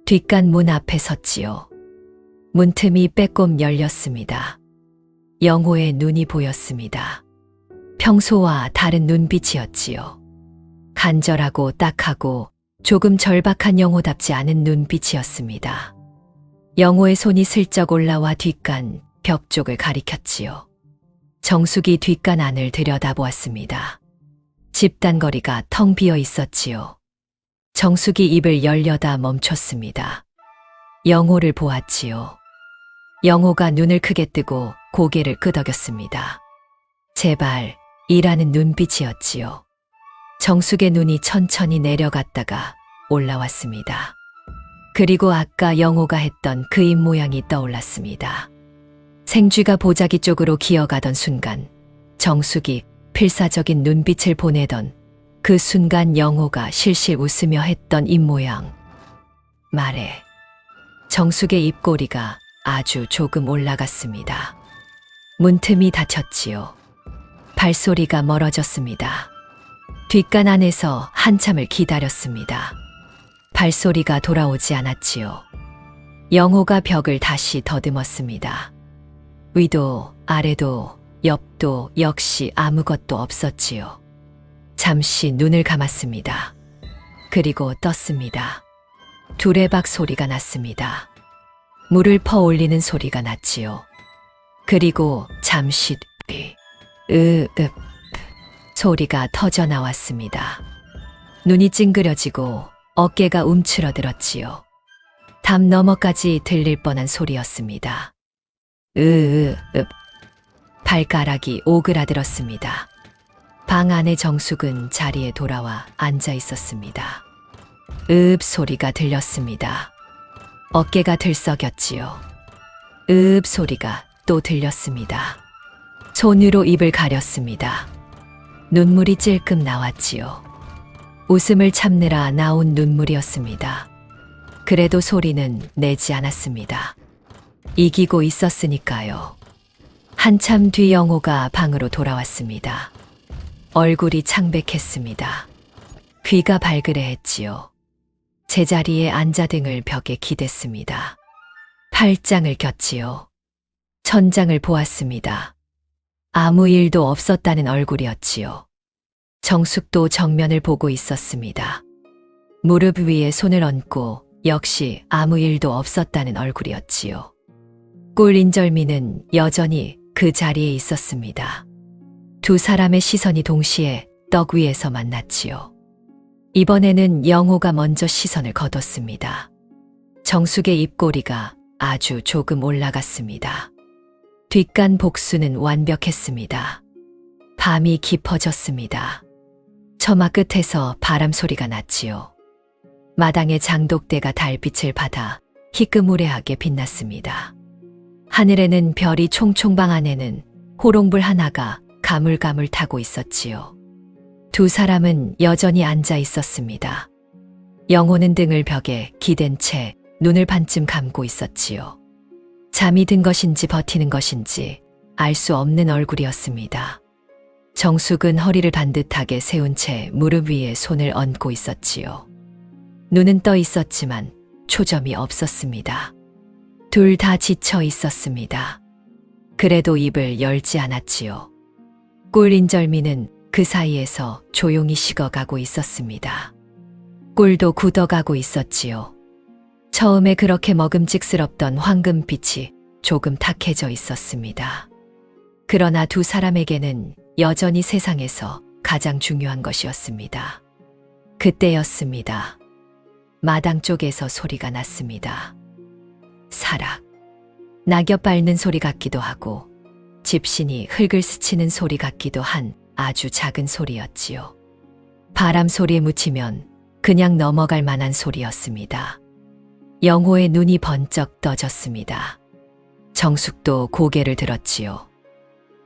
뒷간 문 앞에 섰지요. 문틈이 빼꼼 열렸습니다. 영호의 눈이 보였습니다. 평소와 다른 눈빛이었지요. 간절하고 딱하고 조금 절박한 영호답지 않은 눈빛이었습니다. 영호의 손이 슬쩍 올라와 뒷간 벽 쪽을 가리켰지요. 정숙이 뒷간 안을 들여다보았습니다. 집단거리가 텅 비어 있었지요. 정숙이 입을 열려다 멈췄습니다. 영호를 보았지요. 영호가 눈을 크게 뜨고 고개를 끄덕였습니다. 제발 이라는 눈빛이었지요. 정숙의 눈이 천천히 내려갔다가 올라왔습니다. 그리고 아까 영호가 했던 그 입모양이 떠올랐습니다. 생쥐가 보자기 쪽으로 기어가던 순간 정숙이 필사적인 눈빛을 보내던 그 순간 영호가 실실 웃으며 했던 입모양. 말해. 정숙의 입꼬리가 아주 조금 올라갔습니다. 문틈이 닫혔지요. 발소리가 멀어졌습니다. 뒷간 안에서 한참을 기다렸습니다. 발소리가 돌아오지 않았지요. 영호가 벽을 다시 더듬었습니다. 위도, 아래도, 옆도 역시 아무것도 없었지요. 잠시 눈을 감았습니다. 그리고 떴습니다. 두레박 소리가 났습니다. 물을 퍼올리는 소리가 났지요. 그리고 잠시 뒤, 소리가 터져 나왔습니다. 눈이 찡그려지고 어깨가 움츠러들었지요. 담 너머까지 들릴 뻔한 소리였습니다. 발가락이 오그라들었습니다. 방 안의 정숙은 자리에 돌아와 앉아 있었습니다. 소리가 들렸습니다. 어깨가 들썩였지요. 소리가 또 들렸습니다. 손으로 입을 가렸습니다. 눈물이 찔끔 나왔지요. 웃음을 참느라 나온 눈물이었습니다. 그래도 소리는 내지 않았습니다. 이기고 있었으니까요. 한참 뒤 영호가 방으로 돌아왔습니다. 얼굴이 창백했습니다. 귀가 발그레했지요. 제자리에 앉아 등을 벽에 기댔습니다. 팔짱을 꼈지요. 천장을 보았습니다. 아무 일도 없었다는 얼굴이었지요. 정숙도 정면을 보고 있었습니다. 무릎 위에 손을 얹고 역시 아무 일도 없었다는 얼굴이었지요. 꿀 인절미는 여전히 그 자리에 있었습니다. 두 사람의 시선이 동시에 떡 위에서 만났지요. 이번에는 영호가 먼저 시선을 거뒀습니다. 정숙의 입꼬리가 아주 조금 올라갔습니다. 뒷간 복수는 완벽했습니다. 밤이 깊어졌습니다. 처마 끝에서 바람 소리가 났지요. 마당의 장독대가 달빛을 받아 희끄무레하게 빛났습니다. 하늘에는 별이 총총 방 안에는 호롱불 하나가 가물가물 타고 있었지요. 두 사람은 여전히 앉아 있었습니다. 영호는 등을 벽에 기댄 채 눈을 반쯤 감고 있었지요. 잠이 든 것인지 버티는 것인지 알 수 없는 얼굴이었습니다. 정숙은 허리를 반듯하게 세운 채 무릎 위에 손을 얹고 있었지요. 눈은 떠 있었지만 초점이 없었습니다. 둘 다 지쳐 있었습니다. 그래도 입을 열지 않았지요. 꿀인절미는 그 사이에서 조용히 식어가고 있었습니다. 꿀도 굳어가고 있었지요. 처음에 그렇게 먹음직스럽던 황금빛이 조금 탁해져 있었습니다. 그러나 두 사람에게는 여전히 세상에서 가장 중요한 것이었습니다. 그때였습니다. 마당 쪽에서 소리가 났습니다. 사락. 낙엽 밟는 소리 같기도 하고 집신이 흙을 스치는 소리 같기도 한 아주 작은 소리였지요. 바람 소리에 묻히면 그냥 넘어갈 만한 소리였습니다. 영호의 눈이 번쩍 떠졌습니다. 정숙도 고개를 들었지요.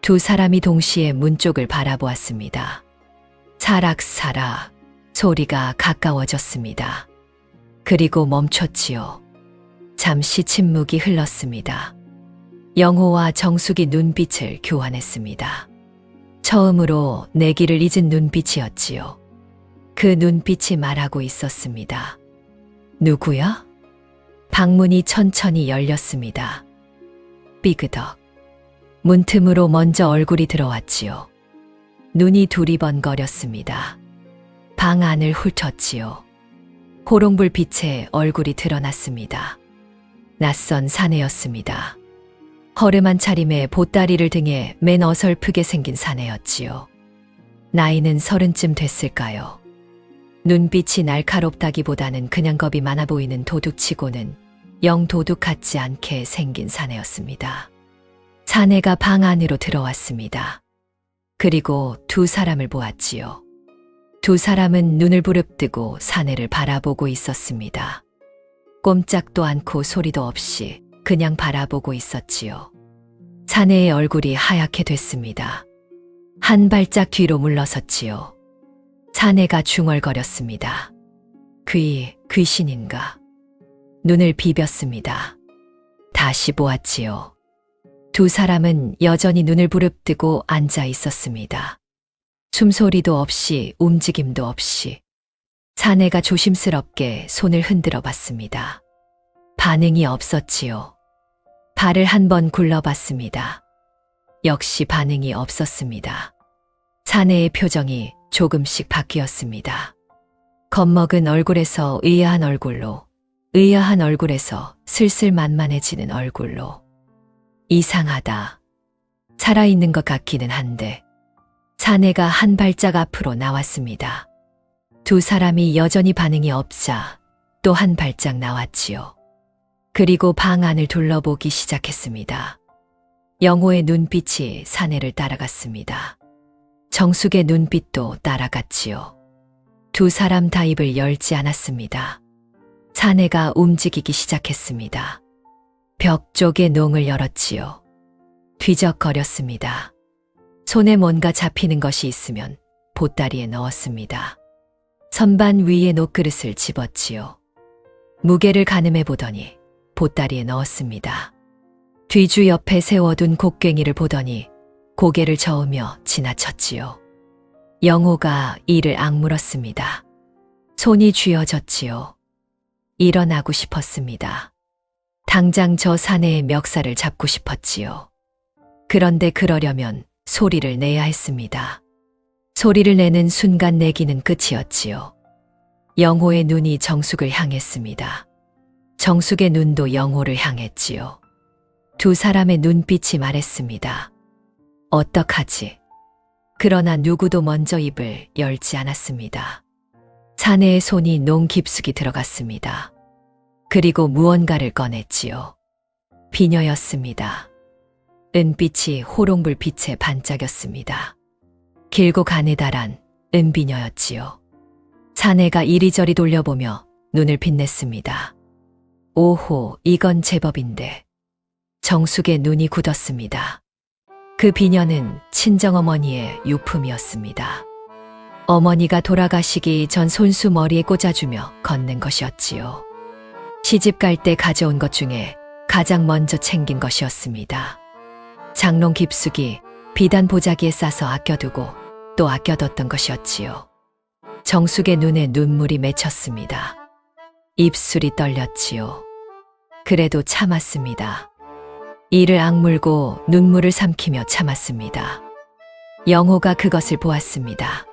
두 사람이 동시에 문 쪽을 바라보았습니다. 사락사락 소리가 가까워졌습니다. 그리고 멈췄지요. 잠시 침묵이 흘렀습니다. 영호와 정숙이 눈빛을 교환했습니다. 처음으로 내기를 잊은 눈빛이었지요. 그 눈빛이 말하고 있었습니다. 누구야? 방문이 천천히 열렸습니다. 삐그덕. 문틈으로 먼저 얼굴이 들어왔지요. 눈이 두리번거렸습니다. 방 안을 훑었지요. 호롱불 빛에 얼굴이 드러났습니다. 낯선 사내였습니다. 허름한 차림에 보따리를 등에 맨 어설프게 생긴 사내였지요. 나이는 30쯤 됐을까요? 눈빛이 날카롭다기보다는 그냥 겁이 많아 보이는 도둑치고는 영 도둑 같지 않게 생긴 사내였습니다. 사내가 방 안으로 들어왔습니다. 그리고 두 사람을 보았지요. 두 사람은 눈을 부릅뜨고 사내를 바라보고 있었습니다. 꼼짝도 않고 소리도 없이 그냥 바라보고 있었지요. 사내의 얼굴이 하얗게 됐습니다. 한 발짝 뒤로 물러섰지요. 사내가 중얼거렸습니다. 귀신인가? 눈을 비볐습니다. 다시 보았지요. 두 사람은 여전히 눈을 부릅뜨고 앉아 있었습니다. 숨소리도 없이 움직임도 없이. 사내가 조심스럽게 손을 흔들어 봤습니다. 반응이 없었지요. 발을 한번 굴러봤습니다. 역시 반응이 없었습니다. 사내의 표정이 조금씩 바뀌었습니다. 겁먹은 얼굴에서 의아한 얼굴로, 의아한 얼굴에서 슬슬 만만해지는 얼굴로. 이상하다. 살아있는 것 같기는 한데. 사내가 한 발짝 앞으로 나왔습니다. 두 사람이 여전히 반응이 없자 또 한 발짝 나왔지요. 그리고 방 안을 둘러보기 시작했습니다. 영호의 눈빛이 사내를 따라갔습니다. 정숙의 눈빛도 따라갔지요. 두 사람 다 입을 열지 않았습니다. 사내가 움직이기 시작했습니다. 벽 쪽에 농을 열었지요. 뒤적거렸습니다. 손에 뭔가 잡히는 것이 있으면 보따리에 넣었습니다. 선반 위에 녹그릇을 집었지요. 무게를 가늠해 보더니 보따리에 넣었습니다. 뒤주 옆에 세워둔 곡괭이를 보더니 고개를 저으며 지나쳤지요. 영호가 이를 악물었습니다. 손이 쥐어졌지요. 일어나고 싶었습니다. 당장 저 사내의 멱살을 잡고 싶었지요. 그런데 그러려면 소리를 내야 했습니다. 소리를 내는 순간 내기는 끝이었지요. 영호의 눈이 정숙을 향했습니다. 정숙의 눈도 영호를 향했지요. 두 사람의 눈빛이 말했습니다. 어떡하지? 그러나 누구도 먼저 입을 열지 않았습니다. 사내의 손이 농 깊숙이 들어갔습니다. 그리고 무언가를 꺼냈지요. 비녀였습니다. 은빛이 호롱불 빛에 반짝였습니다. 길고 가느다란 은비녀였지요. 사내가 이리저리 돌려보며 눈을 빛냈습니다. 오호, 이건 제법인데. 정숙의 눈이 굳었습니다. 그 비녀는 친정어머니의 유품이었습니다. 어머니가 돌아가시기 전 손수 머리에 꽂아주며 건넨 것이었지요. 시집 갈 때 가져온 것 중에 가장 먼저 챙긴 것이었습니다. 장롱 깊숙이 비단 보자기에 싸서 아껴두고 또 아껴뒀던 것이었지요. 정숙의 눈에 눈물이 맺혔습니다. 입술이 떨렸지요. 그래도 참았습니다. 이를 악물고 눈물을 삼키며 참았습니다. 영호가 그것을 보았습니다.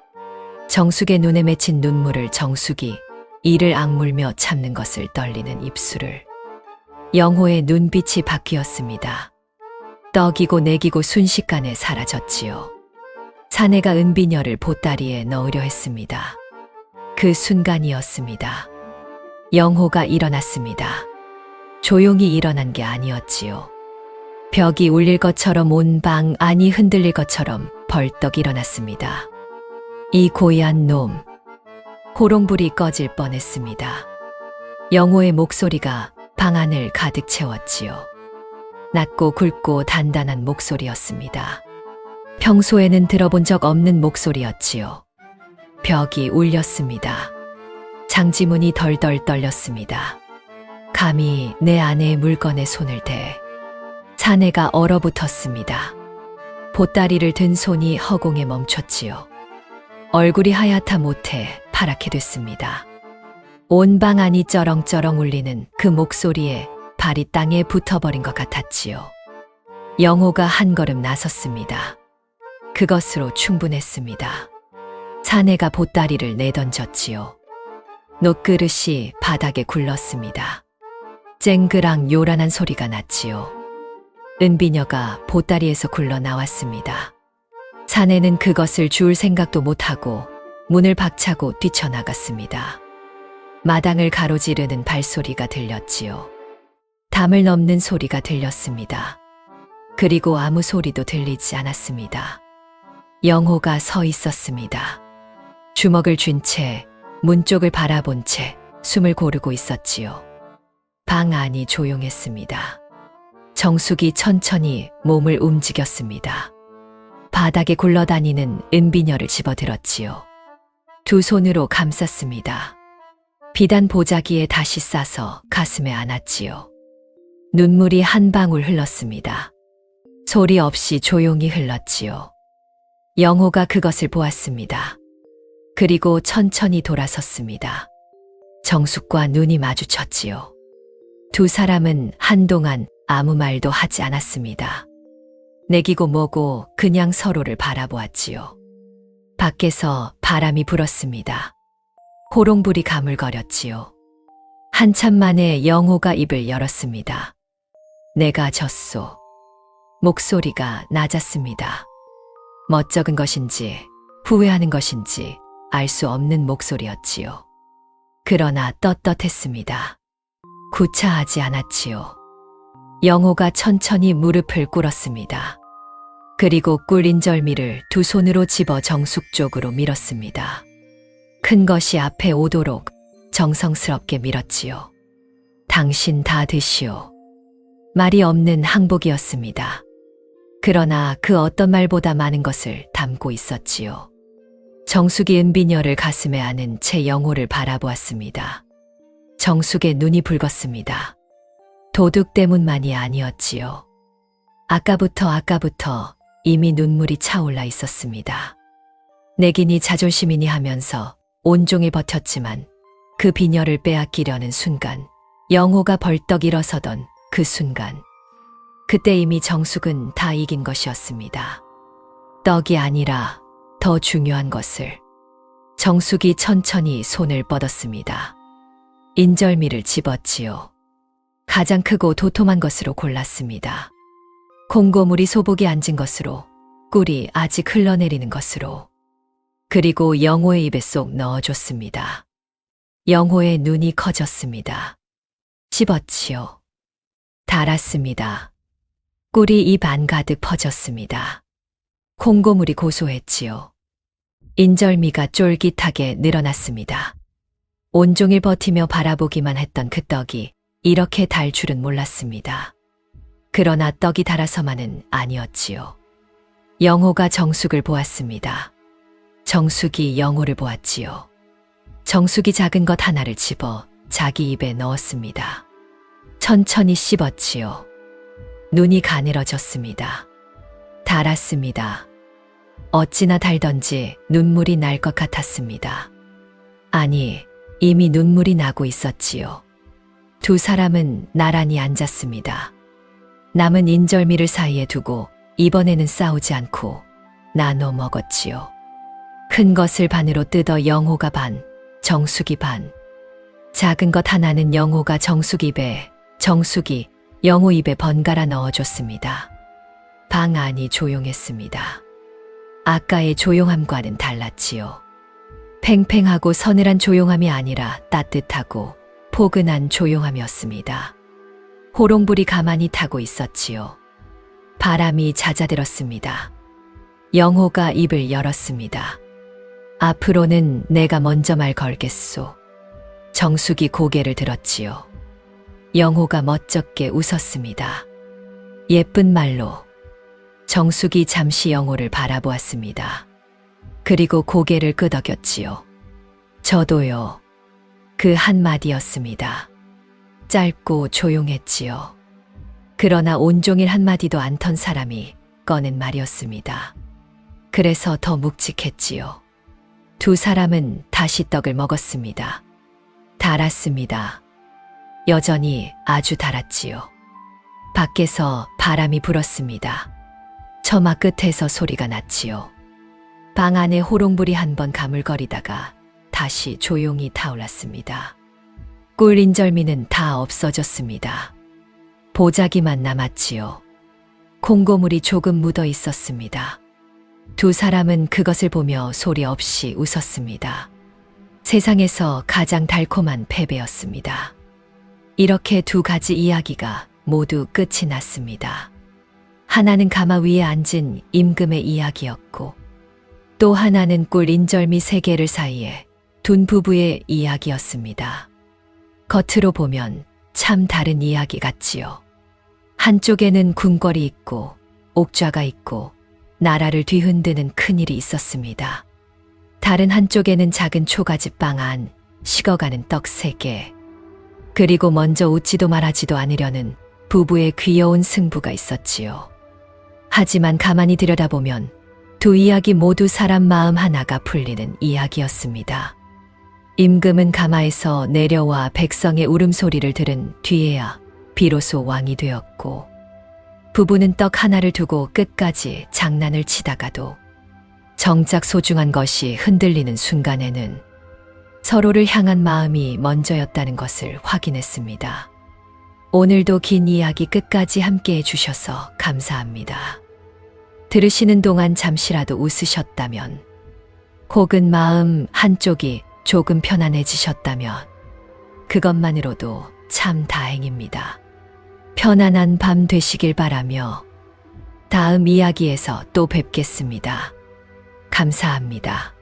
정숙의 눈에 맺힌 눈물을 정숙이 이를 악물며 참는 것을 떨리는 입술을. 영호의 눈빛이 바뀌었습니다. 떡이고 내기고 순식간에 사라졌지요. 사내가 은비녀를 보따리에 넣으려 했습니다. 그 순간이었습니다. 영호가 일어났습니다. 조용히 일어난 게 아니었지요. 벽이 울릴 것처럼 온 방 안이 흔들릴 것처럼 벌떡 일어났습니다. 이 고얀 놈. 호롱불이 꺼질 뻔했습니다. 영호의 목소리가 방 안을 가득 채웠지요. 낮고 굵고 단단한 목소리였습니다. 평소에는 들어본 적 없는 목소리였지요. 벽이 울렸습니다. 장지문이 덜덜 떨렸습니다. 감히 내 아내의 물건에 손을 대. 사내가 얼어붙었습니다. 보따리를 든 손이 허공에 멈췄지요. 얼굴이 하얗다 못해 파랗게 됐습니다. 온 방 안이 쩌렁쩌렁 울리는 그 목소리에 발이 땅에 붙어버린 것 같았지요. 영호가 한 걸음 나섰습니다. 그것으로 충분했습니다. 사내가 보따리를 내던졌지요. 놋그릇이 바닥에 굴렀습니다. 쨍그랑 요란한 소리가 났지요. 은비녀가 보따리에서 굴러 나왔습니다. 사내는 그것을 주울 생각도 못하고 문을 박차고 뛰쳐나갔습니다. 마당을 가로지르는 발소리가 들렸지요. 담을 넘는 소리가 들렸습니다. 그리고 아무 소리도 들리지 않았습니다. 영호가 서 있었습니다. 주먹을 쥔 채 문 쪽을 바라본 채 숨을 고르고 있었지요. 방 안이 조용했습니다. 정숙이 천천히 몸을 움직였습니다. 바닥에 굴러다니는 은비녀를 집어들었지요. 두 손으로 감쌌습니다. 비단 보자기에 다시 싸서 가슴에 안았지요. 눈물이 한 방울 흘렀습니다. 소리 없이 조용히 흘렀지요. 영호가 그것을 보았습니다. 그리고 천천히 돌아섰습니다. 정숙과 눈이 마주쳤지요. 두 사람은 한동안 아무 말도 하지 않았습니다. 내기고 뭐고 그냥 서로를 바라보았지요. 밖에서 바람이 불었습니다. 호롱불이 가물거렸지요. 한참 만에 영호가 입을 열었습니다. 내가 졌소. 목소리가 낮았습니다. 멋쩍은 것인지 후회하는 것인지 알 수 없는 목소리였지요. 그러나 떳떳했습니다. 구차하지 않았지요. 영호가 천천히 무릎을 꿇었습니다. 그리고 꿀 인절미를 두 손으로 집어 정숙 쪽으로 밀었습니다. 큰 것이 앞에 오도록 정성스럽게 밀었지요. 당신 다 드시오. 말이 없는 항복이었습니다. 그러나 그 어떤 말보다 많은 것을 담고 있었지요. 정숙이 은비녀를 가슴에 안은 채 영호를 바라보았습니다. 정숙의 눈이 붉었습니다. 도둑 때문만이 아니었지요. 아까부터 이미 눈물이 차올라 있었습니다. 내기니 자존심이니 하면서 온종일 버텼지만 그 비녀를 빼앗기려는 순간, 영호가 벌떡 일어서던 그 순간, 그때 이미 정숙은 다 이긴 것이었습니다. 떡이 아니라 더 중요한 것을. 정숙이 천천히 손을 뻗었습니다. 인절미를 집었지요. 가장 크고 도톰한 것으로 골랐습니다. 콩고물이 소복에 앉은 것으로, 꿀이 아직 흘러내리는 것으로. 그리고 영호의 입에 쏙 넣어줬습니다. 영호의 눈이 커졌습니다. 씹었지요. 달았습니다. 꿀이 입 안 가득 퍼졌습니다. 콩고물이 고소했지요. 인절미가 쫄깃하게 늘어났습니다. 온종일 버티며 바라보기만 했던 그 떡이 이렇게 달 줄은 몰랐습니다. 그러나 떡이 달아서만은 아니었지요. 영호가 정숙을 보았습니다. 정숙이 영호를 보았지요. 정숙이 작은 것 하나를 집어 자기 입에 넣었습니다. 천천히 씹었지요. 눈이 가늘어졌습니다. 달았습니다. 어찌나 달던지 눈물이 날 것 같았습니다. 아니, 이미 눈물이 나고 있었지요. 두 사람은 나란히 앉았습니다. 남은 인절미를 사이에 두고 이번에는 싸우지 않고 나눠 먹었지요. 큰 것을 반으로 뜯어 영호가 반, 정숙이 반. 작은 것 하나는 영호가 정숙 입에, 정숙이 영호 입에 번갈아 넣어줬습니다. 방 안이 조용했습니다. 아까의 조용함과는 달랐지요. 팽팽하고 서늘한 조용함이 아니라 따뜻하고 포근한 조용함이었습니다. 호롱불이 가만히 타고 있었지요. 바람이 잦아들었습니다. 영호가 입을 열었습니다. 앞으로는 내가 먼저 말 걸겠소. 정숙이 고개를 들었지요. 영호가 멋쩍게 웃었습니다. 예쁜 말로. 정숙이 잠시 영호를 바라보았습니다. 그리고 고개를 끄덕였지요. 저도요. 그 한마디였습니다. 짧고 조용했지요. 그러나 온종일 한마디도 안 턴 사람이 꺼낸 말이었습니다. 그래서 더 묵직했지요. 두 사람은 다시 떡을 먹었습니다. 달았습니다. 여전히 아주 달았지요. 밖에서 바람이 불었습니다. 처마 끝에서 소리가 났지요. 방 안에 호롱불이 한번 가물거리다가 다시 조용히 타올랐습니다. 꿀 인절미는 다 없어졌습니다. 보자기만 남았지요. 콩고물이 조금 묻어 있었습니다. 두 사람은 그것을 보며 소리 없이 웃었습니다. 세상에서 가장 달콤한 패배였습니다. 이렇게 두 가지 이야기가 모두 끝이 났습니다. 하나는 가마 위에 앉은 임금의 이야기였고 또 하나는 꿀 인절미 3개를 사이에 둔 부부의 이야기였습니다. 겉으로 보면 참 다른 이야기 같지요. 한쪽에는 궁궐이 있고 옥좌가 있고 나라를 뒤흔드는 큰일이 있었습니다. 다른 한쪽에는 작은 초가집방 안 식어가는 떡 3개, 그리고 먼저 웃지도 말하지도 않으려는 부부의 귀여운 승부가 있었지요. 하지만 가만히 들여다보면 두 이야기 모두 사람 마음 하나가 풀리는 이야기였습니다. 임금은 가마에서 내려와 백성의 울음소리를 들은 뒤에야 비로소 왕이 되었고, 부부는 떡 하나를 두고 끝까지 장난을 치다가도 정작 소중한 것이 흔들리는 순간에는 서로를 향한 마음이 먼저였다는 것을 확인했습니다. 오늘도 긴 이야기 끝까지 함께 해주셔서 감사합니다. 들으시는 동안 잠시라도 웃으셨다면, 혹은 마음 한쪽이 조금 편안해지셨다면, 그것만으로도 참 다행입니다. 편안한 밤 되시길 바라며 다음 이야기에서 또 뵙겠습니다. 감사합니다.